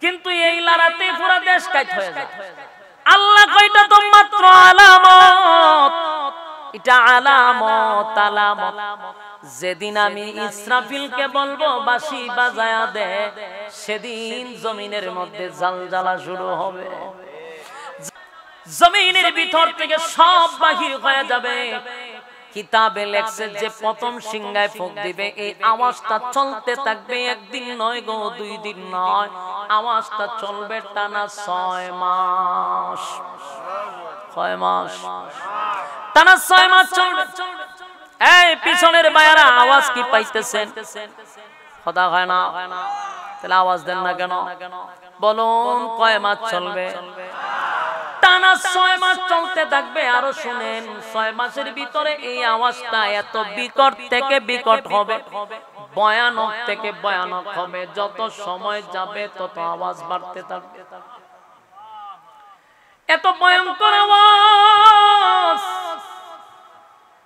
কিন্তু এই লাড়াতেই পুরো দেশ কাট হয়ে যায়। আল্লাহ কয়টা তো মাত্র আলামত, এটা আলামত, আলামত। যেদিন আমি ইসরাফিলকে বলবো বাঁশি বাজায়া দে, সেদিন জমিনের মধ্যে জালজালা শুরু হবে, জমিনের ভিতর থেকে সব বাহির হয়ে যাবে। কিতাবে লেখছে যে প্রথম সিংহায় ফুঁক দিবে, এই আওয়াজটা চলতে থাকবে, একদিন নয় গো, 2 দিন নয়, আওয়াজটা চলবে টানা 6 মাস। 6 মাস, টানা 6 মাস চলবে। এই পিছনের বায়ারা আওয়াজ কি পাইতেছেন? কথা হয় না, তাহলে আওয়াজ দেন না কেন? বলুন কয় মাস চলবে? টানা 6 মাস চলতে থাকবে। আরো শুনেন, 6 মাসের ভিতরে এই আওয়াজটা এত বিকট থেকে বিকট হবে, ভয়ানক থেকে ভয়ানক হবে, যত সময় যাবে তত আওয়াজ বাড়তে থাকবে। এত ভয়ঙ্কর আওয়াজ,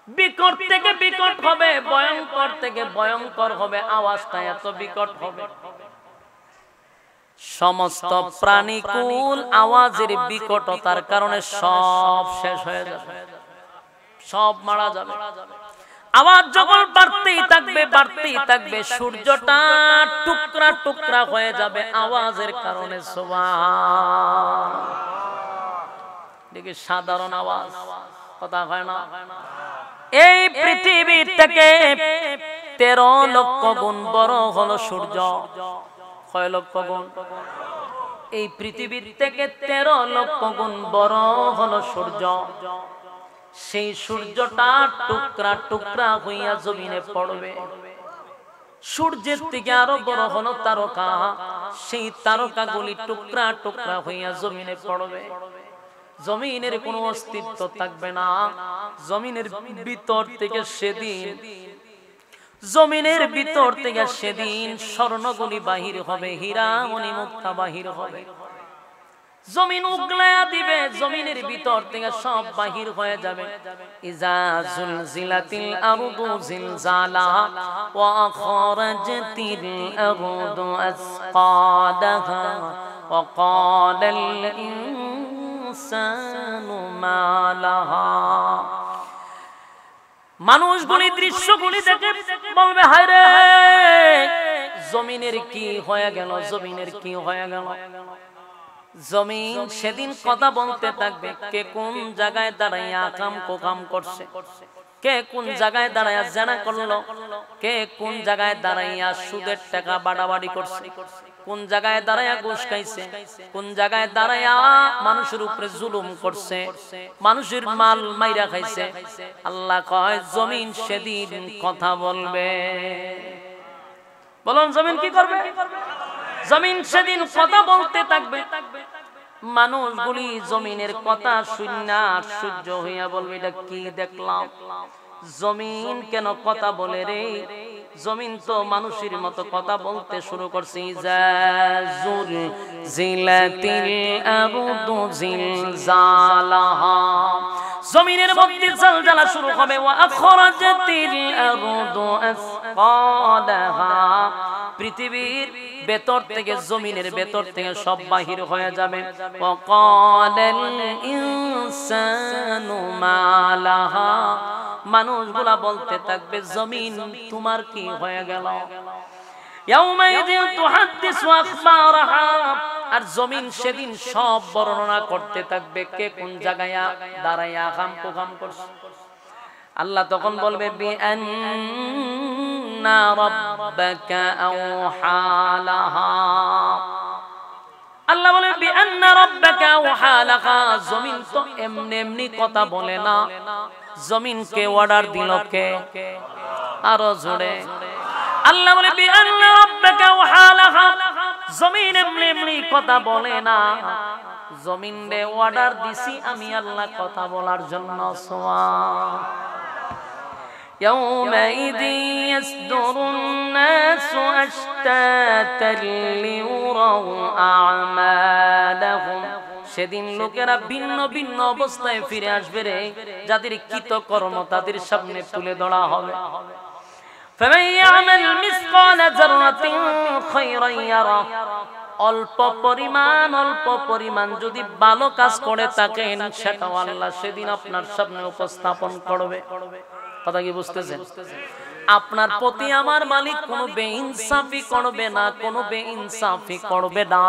বিকট থেকে বিকট হবে, ভয়ঙ্কর থেকে ভয়ঙ্কর হবে, আওয়াজটা এত বিকট হবে, সমস্ত প্রাণীকুল আওয়াজের বিকটতার কারণে সব শেষ হয়ে যাবে, সব মারা যাবে। আওয়াজ যখন বাড়তেই থাকবে, বাড়তেই থাকবে, সূর্যটা টুকরা টুকরা হয়ে যাবে আওয়াজের কারণে। সুবহান, দেখি সাধারণ আওয়াজ, কথা হয় না। এই পৃথিবী থেকে 13 লক্ষ গুণ বড় হলো সূর্য। কয় লক্ষ গুণ? এই পৃথিবীর থেকে 13 লক্ষ গুণ বড় হলো সূর্য। সেই সূর্যটা টুকরা টুকরা হইয়া জমিনে পড়বে। সূর্যের থেকে আরো বড় হলো তারকা, সেই তারকাগুলি টুকরা টুকরা হইয়া জমিনে পড়বে। জমিনের কোনো অস্তিত্ব থাকবে না। জমিনের ভিতর থেকে সেদিন, জমিনের ভিতর থেকে সেদিন স্বর্ণগুলি বাহির হবে, হীরা মণি মুক্তা বাহির হবে। জমিন উগলায়া দিবে, জমিনের ভিতর থেকে সব বাহির হয়ে যাবে। ইজা জুলজিলাতিল আরদু জিলজালাহা ওয়া আখরাজাতিল আরদু আসকালাহা ওয়া ক্বালাল ইনসানু মা লাহা। মানুষগুলি দৃশ্যগুলি দেখে বলবে, হায় রে, জমিনের কি হয়ে গেল, জমিনের কি হয়ে গেল। জমিন সেদিন কথা বলতে থাকবে, কে কোন জায়গায় দাঁড়াইয়া আকাম কোকাম করছে, কে কোন জায়গায় দাঁড়াইয়া জানা করলো, কে কোন জায়গায় দাঁড়াইয়া সুদের টাকা বাড়াবাড়ি করছে, কোন জায়গায় দাঁড়াইয়া ঘুষ খাইছে, কোন জায়গায় দাঁড়াইয়া মানুষের উপরে জুলুম করছে, মানুষের মাল মাইরা খাইছে। আল্লাহ কয় জমিন সেদিন কথা বলবে। বলুন জমিন কি করবে? জমিন সেদিন কথা বলতে থাকবে। মানুষগুলি জমিনের কথা শুনে আশ্চর্য হইয়া বলবে, এটা কি দেখলাম, জমিন কেন কথা বলে রে? জমিন তো মানুষের মতো কথা বলতে শুরু করছে। জিলাতিল আরদু জিলজালাহা জমিনের মধ্যে জালজালা শুরু হবে ওয়া আখরাজাতিল আরদু আসকালাহা পৃথিবীর ভেতর থেকে জমিনের ভেতর থেকে সব বাহির হয়ে যাবে ওয়া ক্বালাল ইনসানু মা লাহা মানুষগুলা বলতে থাকবে জমিন তোমার কি হয়ে গেল ইয়াউমাইযিন তুহাদ্দিসু আখবারাহা আর জমিন সেদিন সব বর্ণনা করতে থাকবে কে কোন জায়গায় দাঁড়ায়া কাম করছে আল্লাহ তখন বলবে বিআন্না রাব্বাকা আওহা লাহা আল্লাহ বলে বিআন্না রাব্বাকা আওহা লাহা জমিন তো এমনি কথা বলে না জমিনকে অর্ডার দিল কে আরো জোরে আল্লাহ বলে বিআন্না রাব্বাকা আওহা লাহা জমিন এমনি কথা বলে না জমিনে অর্ডার দিছি আমি আল্লাহ কথা বলার জন্য সুবহান ইয়াউমাইযি ইয়াসদুরুন নাসু আশতাতাল লিউরাউ আ'মালাহুম সেদিন লোকেরা ভিন্ন ভিন্ন অবস্থায় ফিরে আসবে রে যাদের কৃতকর্ম তাদের সামনে তুলে ধরা হবে فمن يعمل مثقال ذرة خيرا يره অল্প পরিমাণ যদি ভালো কাজ করে থাকেন সেটা আল্লাহ সেদিন আপনার সামনে উপস্থাপন করবে কথা কি বুঝতেছেন আপনার প্রতি আমার মালিক কোনো বেইনসাফি করবে না কোনো বেইনসাফি করবে না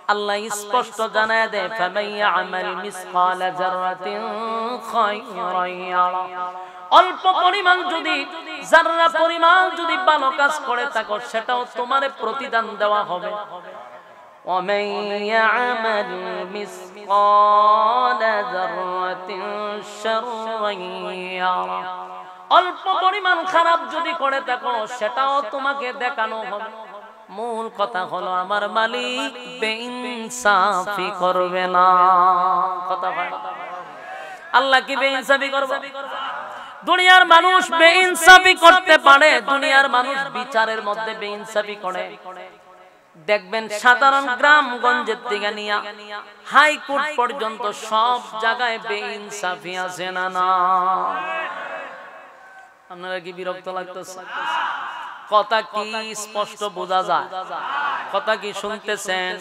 আল্লাহ স্পষ্ট জানায় দেয় ফামান ইয়ামাল মিসকালা যাররাতিন খায়রান ইয়ারা অল্প পরিমাণ যদি যারা পরিমাণ যদি ভালো কাজ করে থাকো সেটাও তোমারে প্রতিদান দেওয়া হবে ওয়ামান ইয়ামাল মিসকালা যাররাতিন শাররান ইয়ারা অল্প পরিমাণ খারাপ যদি করে থাকো সেটাও তোমাকে দেখানো হবে মূল কথা হলো আমার মালিক বেইনসাফি করবে না কথা বলো আল্লাহ কি বেইনসাফি করবে দুনিয়ার মানুষ বেইনসাফি করতে পারে দুনিয়ার মানুষ বিচারের মধ্যে বেইনসাফি করে দেখবেন সাধারণ গ্রামগঞ্জের থেকে নিয়ে হাইকোর্ট পর্যন্ত সব জায়গায় বেইনসাফি আছে না না আপনারা কি বিরক্ত লাগতেছে কথা কি স্পষ্ট বোঝা যায় কথা কি শুনতেছেন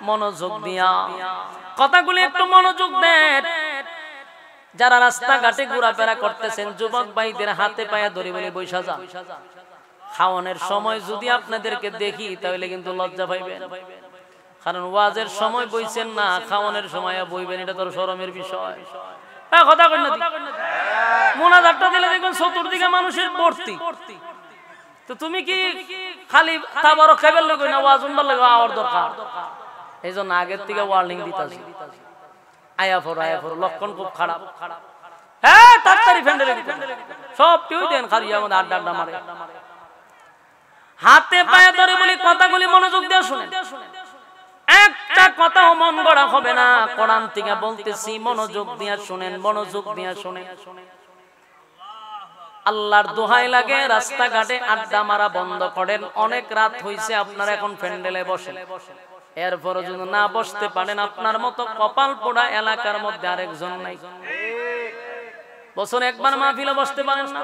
মনোযোগ দিয়া কথাগুলো একটু মনোযোগ দেন যারা রাস্তাঘাটে ঘোরাফেরা করতেছেন যুবক ভাইদের হাতে পায়ে ধরে বলে বৈশা যা খাওয়ানোর সময় যদি আপনাদেরকে দেখি তাহলে কিন্তু লজ্জা পাইবেন কারণ ওয়াজের সময় বইছেন না খাওয়ানোর সময় বইবেন এটা তোর শরমের বিষয় কথা কই না মোনাজাতটা দিলে দেখবেন চতুর্দিকে মানুষের ভর্তি তো তুমি কি খালি তাবারক খাইবার লাগো না ওয়াজ শুনবার লাগো আওয়ার দরকার এইজন্য আগের থেকে ওয়ার্নিং দিতাছি আয়া ফর লক্ষণ খুব খারাপ হ্যাঁ তাড়াতাড়ি ফেন্ডেলে সব কেউ দেন খালি আমাদের আড্ডা মারে হাতে পায়ে ধরে বলি কথাগুলি মনোযোগ দিয়ে শুনেন একটা কথাও মন গড়া হবে না কোরআন থেকে বলতেছি মনোযোগ দিয়ে শুনেন মনোযোগ দিয়ে শুনেন আল্লাহর দোহাই লাগে রাস্তাঘাটে আড্ডা মারা বন্ধ করেন অনেক রাত হইছে আপনারা এখন প্যান্ডেলে বসেন এরপর যদি না বসতে পারেন আপনার মতো কপাল পোড়া এলাকার মধ্যে আরেকজন নাই বছর একবার মাহফিলে বসতে পারেন না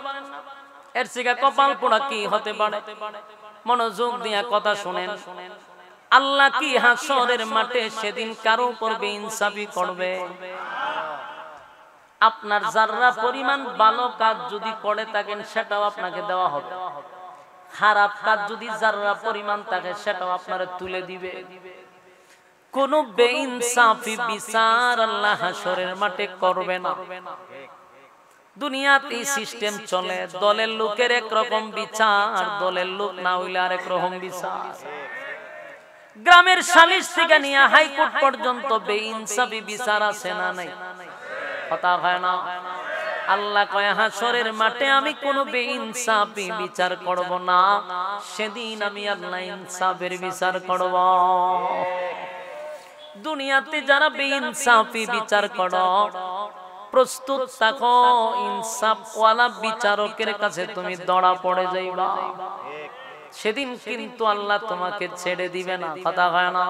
এর থেকে কপাল পোড়া কি হতে পারে মনোযোগ দিয়ে কথা শুনেন আল্লাহ কি হাসরের মাঠে সেদিন কারো উপর বেইনসাফি করবে আপনার যারা পরিমাণ ভালো কাজ যদি করে থাকেন সেটাও আপনাকে দেওয়া হবে খারাপ কাজ যদি যারা পরিমাণ থাকে সেটাও আপনারা তুলে দিবে কোন বেইনসাফি বিচার আল্লাহ হাসরের মাঠে করবে না দুনিয়াতে সিস্টেম চলে দলের লোকের এক রকম বিচার দলের লোক না হইলে আরেক রকম বিচার গ্রামের সালিশ থেকে নিয়ে হাইকোর্ট পর্যন্ত বেইনসাফি বিচার আছে না নাই কথা হয় না আল্লাহ কয় হাসরের মাঠে আমি কোনো বেইনসাফি বিচার করব না সেদিন আমি আল্লাহ ইনসাফের বিচার করব দুনিয়াতে যারা বেইনসাফি বিচার করো প্রস্তুত থাকো ইনসাফ ওয়ালা বিচারকের কাছে তুমি ধরা পড়ে যাইবা সেদিন কিন্তু আল্লাহ তোমাকে ছেড়ে দিবে না কথা হয় না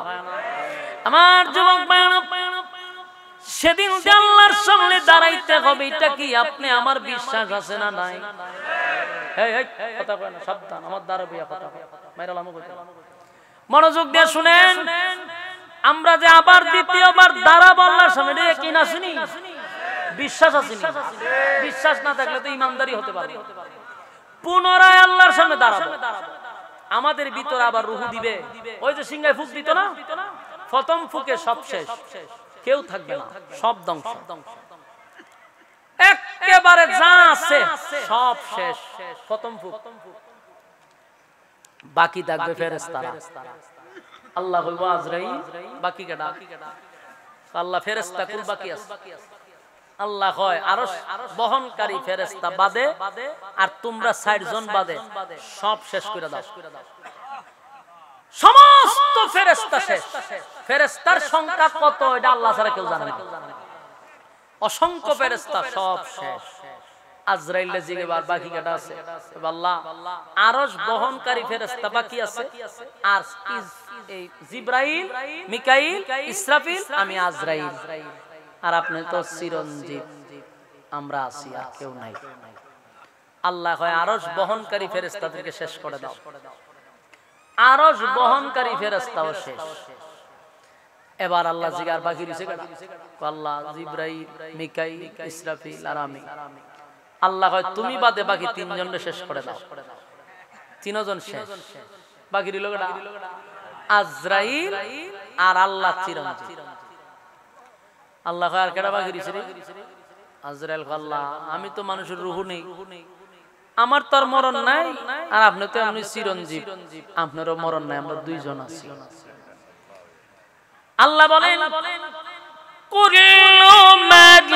আমার যুবক ভাইরা সেদিন যে আল্লাহর সামনে দাঁড়াইতে হবে, এটা কি আপনি আমার বিশ্বাস আছে না নাই? কথা কয় না, সাবধান, আমার দাঁড়াবিয়া কথা মনোযোগ দিয়ে শুনেন। আমরা যে আবার দ্বিতীয়বার দাঁড়াবো আল্লাহর সামনে, কি না শুনি? বিশ্বাস আছে? বিশ্বাস না থাকলে তো ইমানদারি হতে পারে। পুনরায় আল্লাহর সামনে দাঁড়াবো, আমাদের ভিতরে আবার রূহ দিবে। ওই যে সিংহায় ফুক দিত না, প্রথম ফুকে সব শেষ, কেউ থাকবে না, সব ধ্বংস, একেবারে যা আছে সব শেষ, প্রথম ফুক। বাকি থাকবে ফেরেশতারা। আল্লাহ কইবো আজরাইল, বাকি কেডা? আল্লাহ ফেরেশতা কুল বাকি আছে। আল্লাহ কয় আরশ বহনকারী ফেরেশতা বাদে আর তোমরা 60 জন বাদে সব শেষ করে দাও। সমস্ত ফেরেশতা শেষ। ফেরেশতার সংখ্যা কত এটা আল্লাহ ছাড়া কেউ জানে না। অসংখ্য ফেরেশতা সব শেষ। আজরাইল জিগেবার বাকি কেডা আছে? আল্লাহ আরশ বহনকারী ফেরেশতা বাকি আছে, আর এই জিবরাইল, মিকাইল, ইসরাফিল, আমি আজরাইল, আর আপনি তো চিরঞ্জীব, আমরা আছি, আর কেউ নাই। আল্লাহ কয় আরশ বহনকারী ফেরেশতাদেরকে শেষ করে দাও। আরশ বহনকারী ফেরেশতাও শেষ। এবার আল্লাহ জিগার বাকি রইছে কেডা? আল্লাহ, জিবরাইল, মিকাইল, ইসরাফিল আর আমি। আল্লাহ কয় তুমি বাদে বাকি 3 জনকে শেষ করে দাও। 3 জন শেষ, বাকি রইল কেডা? আজরাইল আর আল্লাহ চিরঞ্জীব। আল্লাহ কয় আর কেডা বাকি রইছে রে? আজরাইল কয় আল্লাহ, আমি তো মানুষের রূহ নেই, আমার তো আর মরণ নাই, আর আপনি তো এমনি চিরঞ্জীব, আপনারও মরণ নাই, আমরা 2 জন আছি। আল্লাহ বলেন কুল্লু মান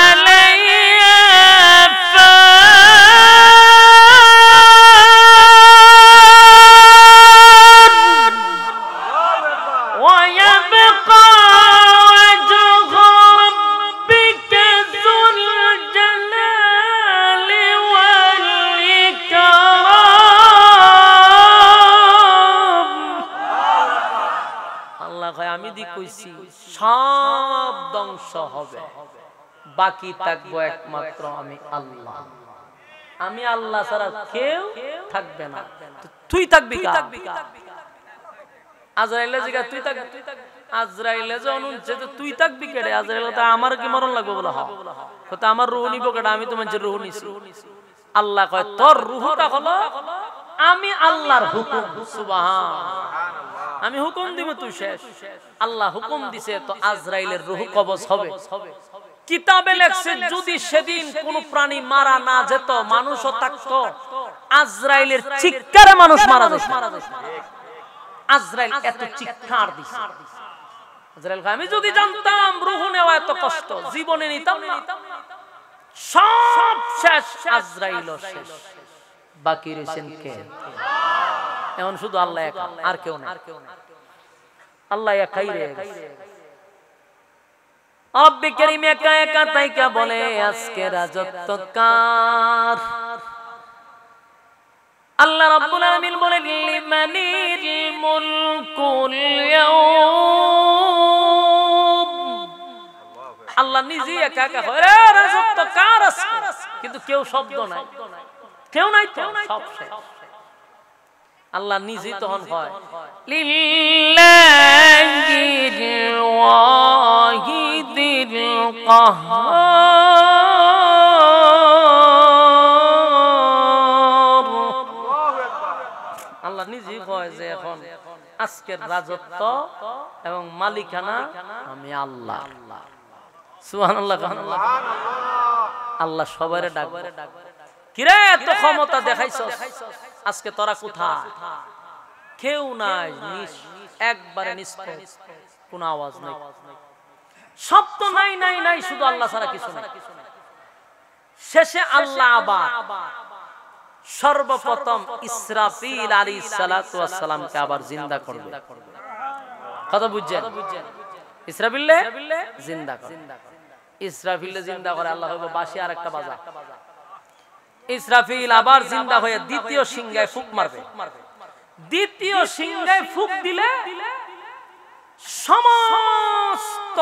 আলাইহা সব ধ্বংস হবে, বাকি থাকবো একমাত্র আমি আল্লাহ। আমি আল্লাহ ছাড়া কেউ থাকবে না। তুই থাকবি কা? আজরাইল জিগা তুই থাকবি? আজরাইল যে তুই থাকবি কেডে? আজরাইল তো আমার কি মরণ লাগবে বলা হয়, তো আমার রূহ নিব কেডা? আমি তো মানুষের রূহ নিছি। আল্লাহ কয় তোর রূহটা হলো আমি আল্লাহর হুকুম। সুবহানাল্লাহ, আমি হুকুম দিব তুই শেষ। আল্লাহ হুকুম দিছে তো আজরাইলের রূহ কবজ হবে। কিতাবে লেখছে যদি সেদিন কোন প্রাণী মারা না যেত, মানুষও থাকতো, আজরাইলের চিৎকারে মানুষ মারা যেত। আজরাইল এত চিৎকার দিছে। আজরাইল আমি যদি জানতাম রূহ নেওয়া এত কষ্ট, জীবনে নিতাম না। সব শেষ, আজরাইলও শেষ, বাকি রইছেন কে? এখন শুধু আল্লাহ একা, আর কেউ না। আল্লাহ একাই রে। রব্বে কারীম একা একা তাইকা বলে আজকে রাজত্ব কার? আল্লাহ রাব্বুল আলামিন বলেন লিমানিল মুলকুল ইয়াউম। আল্লাহ নিজে একা একা হয় রে, রাজত্ব কার আছে? কিন্তু কেউ শব্দ নাই, কেউ নাই, তো সব শেষ। আল্লাহ নিজে তখন হয় লিল্লাহিল ওয়াহিদিল কাহ্হার। আল্লাহ নিজে কয় যে এখন আজকের রাজত্ব এবং মালিকানা আমি আল্লাহ। সুবহানাল্লাহ, সুবহানাল্লাহ। আল্লাহ সবারে ডাকবে, কিরে এত ক্ষমতা দেখাইছস, আজকে তোরা কোথায়? কেউ নাই, একবারে নিস্তব্ধ, কোনো আওয়াজ নাই, শব্দ নাই, নাই নাই, শুধু আল্লাহ ছাড়া কিছু নাই। শেষে আল্লাহ আবার সর্বপ্রথম ইসরাফিল আলাইহিস সালাতু ওয়াস সালামকে আবার জিন্দা করবে। কথা বুঝছেন? ইসরাফিলে জিন্দা করে, ইসরাফিলে জিন্দা করে আল্লাহ হবে বাঁশি আর একটা বাজা। ইসরাফিল আবার জিন্দা হয়ে দ্বিতীয় সিংহায় ফুক মারবে। দ্বিতীয় সিংহায় ফুক দিলে সমস্ত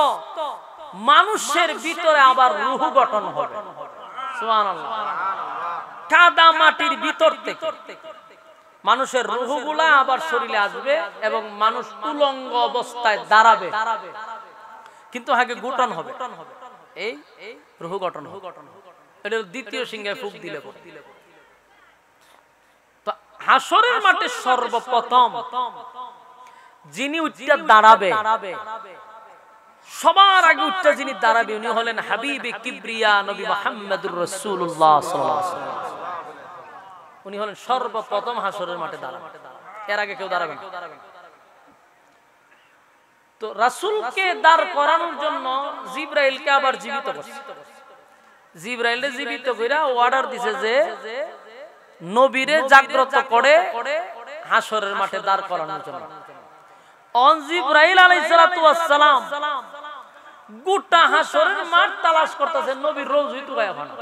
মানুষের ভিতরে আবার রূহ গঠন হবে। সুবহানাল্লাহ। কাদা মাটির ভিতর থেকে মানুষের রূহগুলা আবার শরীরে আসবে এবং মানুষ উলঙ্গ অবস্থায় দাঁড়াবে, কিন্তু আগে গঠন হবে, এই রূহ গঠন হবে। এটা দ্বিতীয় সিংহায় ফুঁক দিলে হাসরের মাঠে সর্বপ্রথম যিনি উঠে দাঁড়াবে, সবার আগে উঠে যিনি দাঁড়াবে উনি হলেন হাবিবে কিবরিয়া নবী মুহাম্মদুর রাসূলুল্লাহ সাল্লাল্লাহু আলাইহি ওয়াসাল্লাম। উনি হলেন সর্বপ্রথম হাসরের মাঠে দাঁড়াবে, এর আগে কেউ দাঁড়াবে না। তো রাসূলকে দাঁড় করানোর জন্য জিবরাইলকে আবার জীবিত করছে। জিবরাইলে জীবিত কইরা অর্ডার দিছে যে নবীরে জাগ্রত করে হাসরের মাঠে দাঁড় করানোর জন্য। জিবরাইল আলাইহিস সালাতু ওয়াস সালাম গোটা হাসরের মাঠ তালাশ করতেছে, নবীর রওজাই তো গায়েব না।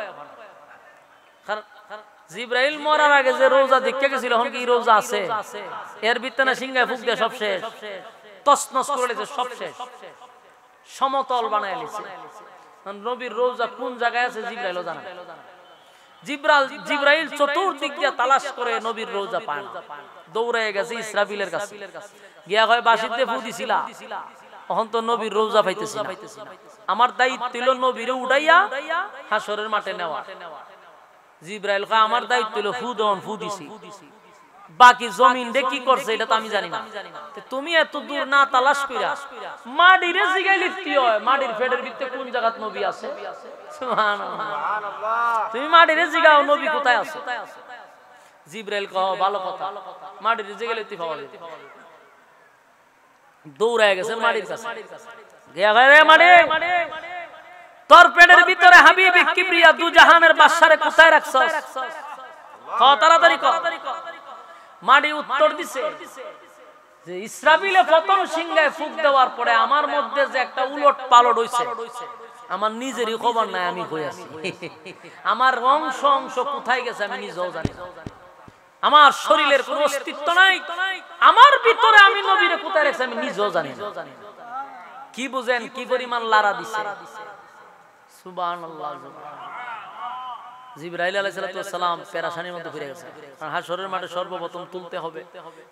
জিবরাইল মরার আগে যে রওজা দেখতে গেছিল, এখন কি রওজা আছে? এর ভিতরে সিংহায় ফুঁক দিয়ে সব শেষ, তছনছ করে দিয়েছে, সব শেষ, সমতল বানায় লিছে। নবীর রওজা কোন জায়গায় আছে জিবরাইলও জানে। জিবরাইল চতুর্দিক দিয়ে তালাশ করে নবীর রওজা পায় না, দৌড়ে গেছে ইসরাফিলের কাছে, গিয়া কয় বাঁশিতে ফু দিছিলা, এখন তো নবীর রওজা পাইতেছি না, আমার দায়িত্ব হলো নবীরে উড়াইয়া হাসরের মাঠে নেওয়া। জিবরাইল কয় আমার দায়িত্ব হলো ফু দেওয়ান, ফু দিছি, বাকি জমিন রে কি করছে এটা তো আমি জানি না। তুমি এত দূর না তালাশ কইরা মাটিরে জিগাইলে কি হয়? মাটির ফেডের ভিতরে কোন জায়গাত নবী আছে? সুবহানাল্লাহ। তুমি মাটিরে জিগাও নবী কোথায় আছে? জিবরাইল কয় ভালো কথা, মাটিরে জিগাইলে তুই পাওয়া যাবে। দৌড়ায় গেছে মাটির কাছে, গিয়া কয় রে মাটি, তোর পেটের ভিতরে হাবিবে কিবরিয়া দু জাহানের বাদশারে কোথায় রাখছস? কও তাড়াতাড়ি কও। মাটি উত্তর দিছে যে ইসরাফিলে প্রথম সিংহায় ফুঁক দেওয়ার পরে আমার মধ্যে যে একটা উলট পালট হইছে, আমার নিজেরই খবর নাই আমি কই আছি। আমার অংশ অংশ কোথায় গেছে আমি নিজেও জানি না। আমার শরীরের কোনো অস্তিত্ব নাই, আমার ভিতরে আমি নবীরে কোথায় রেখেছি আমি নিজেও জানি না। কি বুঝেন কি পরিমাণ লারা দিছে? সুবহানাল্লাহ। জিবরাইল আলাইহিস সালাম পেরেশানির মধ্যে পড়ে গেছে, কারণ হাসরের মাঠে সর্বপ্রথম তুলতে হবে,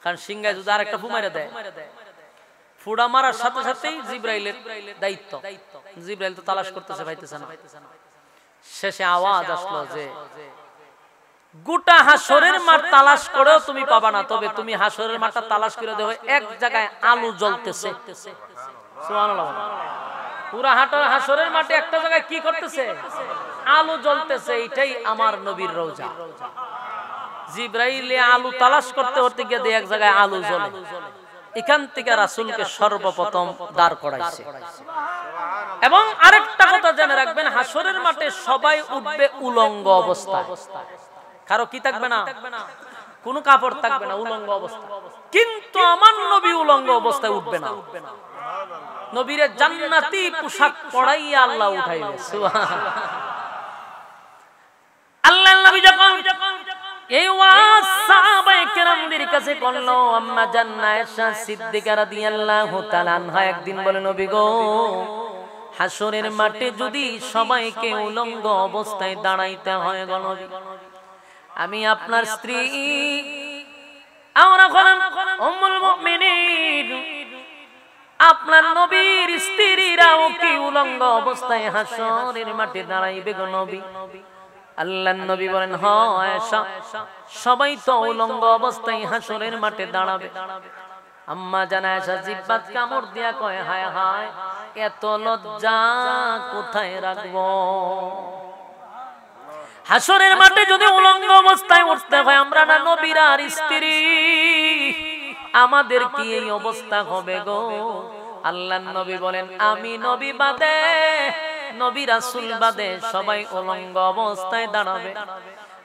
কারণ সিংহায় যদি আরেকটা ফু মাইরা দেয়, ফুড়া মারার সাথে সাথেই জিবরাইলের দায়িত্ব। জিবরাইল তো তালাশ করতেছে, পাইতেছে না। শেষে আওয়াজ আসলো যে গোটা হাসরের মাঠ তালাশ করেও তুমি পাবা না, তবে তুমি হাসরের মাঠটা তালাশ করে দেখো এক জায়গায় আলো জ্বলতেছে। সুবহানাল্লাহ। পুরা হাসরের মাঠে একটা জায়গায় কি করতেছে? আলো জ্বলতেছে, এটাই আমার নবীর রওজা। জিবরাইল আলো তালাশ করতে করতে গিয়ে এক জায়গায় আলো জ্বলে, এখান থেকে রাসূলকে সর্বপ্রথম দাঁড় করাইছে। এবং আরেকটা কথা জেনে রাখবেন, হাসরের মাঠে সবাই উঠবে উলঙ্গ অবস্থায়, কারো কি থাকবে না? কোনো কাপড় থাকবে না, উলঙ্গ অবস্থা। কিন্তু আমার নবী উলঙ্গ অবস্থায় উঠবে না, নবীরে জান্নাতি পোশাক পরাইয়া আল্লাহ উঠাইবে। সুবহানাল্লাহ। আল্লাহর নবী যখন এই ওয়াজ সাহাবায়ে কেরামদের কাছে করলো, আম্মা জান্নাত আয়েশা সিদ্দিকা রাদিয়াল্লাহু তাআলা আনহা একদিন বলে, নবী গো, হাসরের মাঠে যদি সবাইকে উলঙ্গ অবস্থায় দাঁড়াইতে হয় গো নবী, আমি আপনার স্ত্রী আমরা হলাম উম্মুল মুমিনিন, আপনার নবীর স্ত্রীরাও কি উলঙ্গ অবস্থায় হাসরের মাঠে দাঁড়াইবে গো নবী? আল্লাহর নবী বলেন, হ্যাঁ আয়েশা, সবাই তো উলঙ্গ অবস্থায় হাসরের মাঠে দাঁড়াবে। আম্মা জানা আয়েশা জিহ্বাত কামড় দিয়া কয়, হায় হায়, এত লজ্জা কোথায় রাখবো? হাসরের মাঠে যদি উলঙ্গ অবস্থায় উঠতে হয়, আমরা না নবীর আর স্ত্রী, আমাদের কি এই অবস্থা হবে গো? আল্লাহর নবী বলেন, আমি নবী বাদে, নবী রাসূল বাদে সবাই উলঙ্গ অবস্থায় দাঁড়াবে।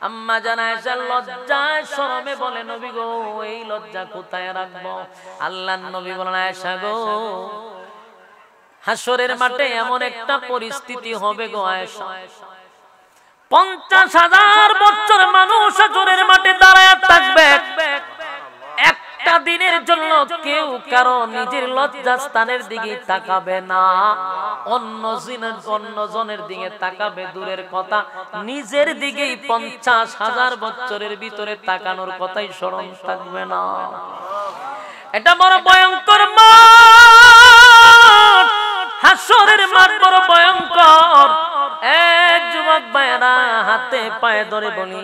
আম্মা জানা আয়েশা লজ্জায় শরমে বলে, নবী গো, এই লজ্জা কোথায় রাখবো? আল্লাহর নবী বলেন, আয়েশা গো, হাসরের মাঠে এমন একটা পরিস্থিতি হবে গো আয়েশা, 50,000 বছর মানুষ হাসরের মাঠে দাঁড়ায় থাকবে, একটা দিনের জন্য কেউ কারো নিজের লজ্জাস্থানের দিকে তাকাবে না, অন্যজনের দিকে তাকাবে দূরের কথা, নিজের দিকেই 50,000 বছরের ভিতরে তাকানোর কথাই স্মরণ থাকবে না। এটা বড় ভয়ঙ্কর মাঠ, হাসরের মাঠ বড় ভয়ঙ্কর। এক যুবক ভাইরা হাতে পায়ে ধরে বলি,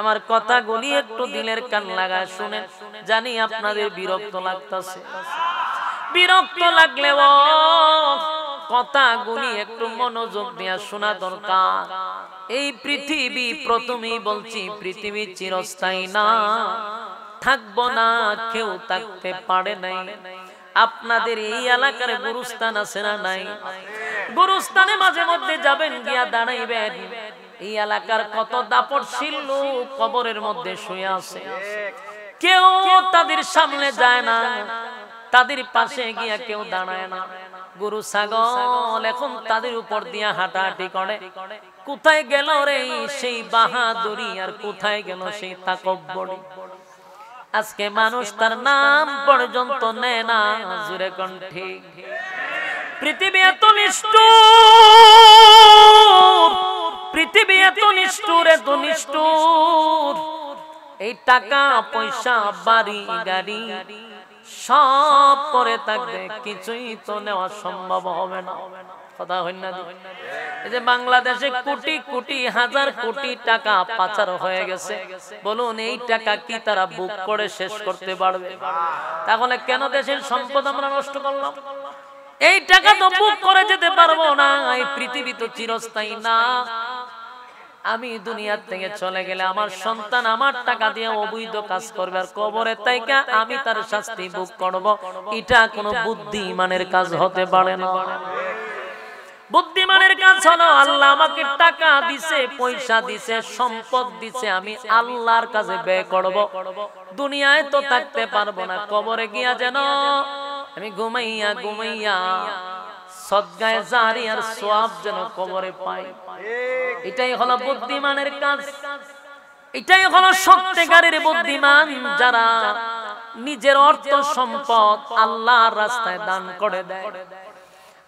আমার কথাগুলি একটু দিলের কান লাগায় শুনেন। জানি আপনাদের বিরক্ত লাগতেছে, বিরক্ত লাগলেও কথাগুলি একটু মনোযোগ দিয়ে শোনা দরকার। এই পৃথিবী, প্রথমেই বলছি, পৃথিবী চিরস্থায়ী না, থাকবো না, কেউ থাকতে পারে নাই। আপনাদের এই এলাকার গুরুস্থান আছে না নাই? গুরুস্থানে মাঝে মধ্যে যাবেন, গিয়া দাঁড়াইবেন, এই এলাকার কত দাপটশীল লোক কবরের মধ্যে শুয়ে আছে, কেউ তাদের সামনে যায় না, তাদের পাশে গিয়া কেউ দাঁড়ায় না। গরু ছাগল এখন তাদের উপর দিয়া হাঁটাহাঁটি করে। কোথায় গেল রে সেই বাহাদুরি, আর কোথায় গেল সেই তাকব্বরি? আজকে মানুষ তার নাম পর্যন্ত নেয় না। জুরে কণ্ঠে পৃথিবী এত নিষ্ঠুর, পৃথিবী এত নিষ্ঠুর, এত নিষ্ঠুর। এই টাকা পয়সা বাড়ি গাড়ি সব করে থাকবে, কিছুই তো নেওয়া সম্ভব হবে না। কথা হয় না? এই যে বাংলাদেশে কোটি কোটি হাজার কোটি টাকা পাচার হয়ে গেছে, বলুন এই টাকা কি তারা বুক করে শেষ করতে পারবে? তাহলে কেন দেশের সম্পদ আমরা নষ্ট করলাম? এই টাকা তো বুক করে যেতে পারবো না। এই পৃথিবী তো চিরস্থায়ী না। আমি দুনিয়ার থেকে চলে গেলে আমার সন্তান আমার টাকা দিয়ে অবৈধ কাজ করবে, আর কবরে তাইকা আমি তার শাস্তি ভোগ করব। এটা কোনো বুদ্ধিমানের কাজ হতে পারে না। বুদ্ধিমানের কাজ হলো, আল্লাহ আমাকে টাকা দিছে, পয়সা দিছে, সম্পদ দিছে, আমি আল্লাহর কাছে ব্যয় করব। দুনিয়ায় তো থাকতে পারবো না, কবরে গিয়া যেন আমি ঘুমাইয়া ঘুমাইয়া সদগায়ে জারি আর সওয়াব যেন কবরে পাই। এটাই হলো বুদ্ধিমানের কাজ, এটাই হলো সত্যিকারের বুদ্ধিমান, যারা নিজের অর্থ সম্পদ আল্লাহর রাস্তায় দান করে দেয়।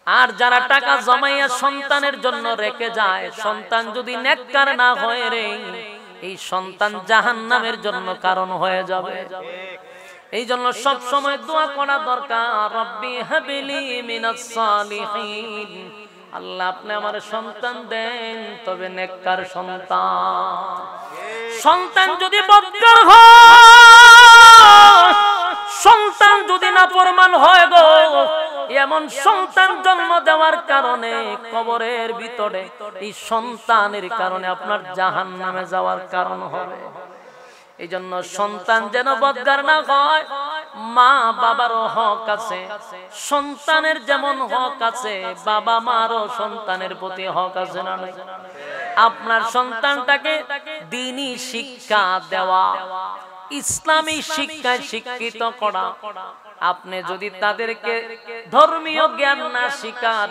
আর যারা টাকা জমাইয়া সন্তানের জন্য রেখে যায়, সন্তান যদি নেককার না হয় রে, এই সন্তান জাহান্নামের জন্য কারণ হয়ে যাবে। এই জন্য সব সময় দোয়া করা দরকার, রব্বি হাবলি মিনাস সালিহিন, আল্লাহ আপনি আমার সন্তান দেন, তবে নেককার সন্তান। সন্তান যদি বদকার হয়, সন্তান যদি নাফরমান হয় গো, এমন সন্তান জন্ম দেওয়ার কারণে কবরের ভিতরে এই সন্তানের কারণে আপনার জাহান্নামে যাওয়ার কারণ হবে। এই জন্য সন্তান যেন বদকার না হয়। মা বাবারও হক আছে, সন্তানের যেমন হক আছে, বাবা মারও সন্তানের প্রতি হক আছে না নাই? আপনার সন্তানটাকে দ্বীনি শিক্ষা দেওয়া, ইসলামী শিক্ষায় শিক্ষিত করা। আপনি যদি তাদেরকে ধর্মীয় জ্ঞান না শিখান,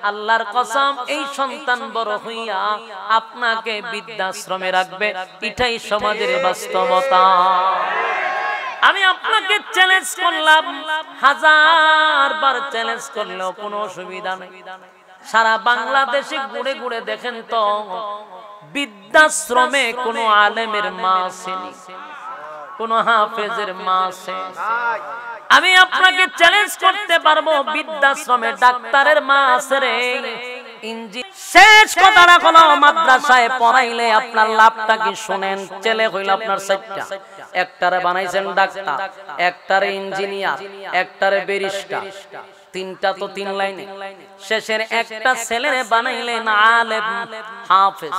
আল্লাহর কসম এই সন্তান বড় হইয়া আপনাকে বৃদ্ধাশ্রমে রাখবে। এটাই সমাজের বাস্তবতা। আমি আপনাকে চ্যালেঞ্জ করলাম, 1000 বার চ্যালেঞ্জ করলেও কোনো অসুবিধা নেই। সারা বাংলাদেশে ঘুরে ঘুরে দেখেন তো বৃদ্ধাশ্রমে কোনো আলেমের মা আসেনি, কোন হাফেজের মা আছে? আমি আপনাকে চ্যালেঞ্জ করতে পারবো, বৃদ্ধাশ্রমে ডাক্তারের মা আছে রে। শেষ কথা রাখলো, মাদ্রাসায় পড়াইলে আপনার লাভটা কি শুনেন। ছেলে হইল আপনার 4টা, একটারে বানাইছেন ডাক্তার, একটারে ইঞ্জিনিয়ার, একটারে ব্যারিস্টার, 3টা তো 3 লাইনে। শেষের একটা ছেলেরে বানাইলেন আলেম হাফেজ।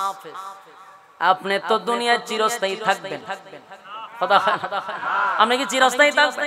আপনি তো দুনিয়ায় চিরস্থায়ী থাকবেন। আপনি কি চিরস্থায়ী থাকবেন?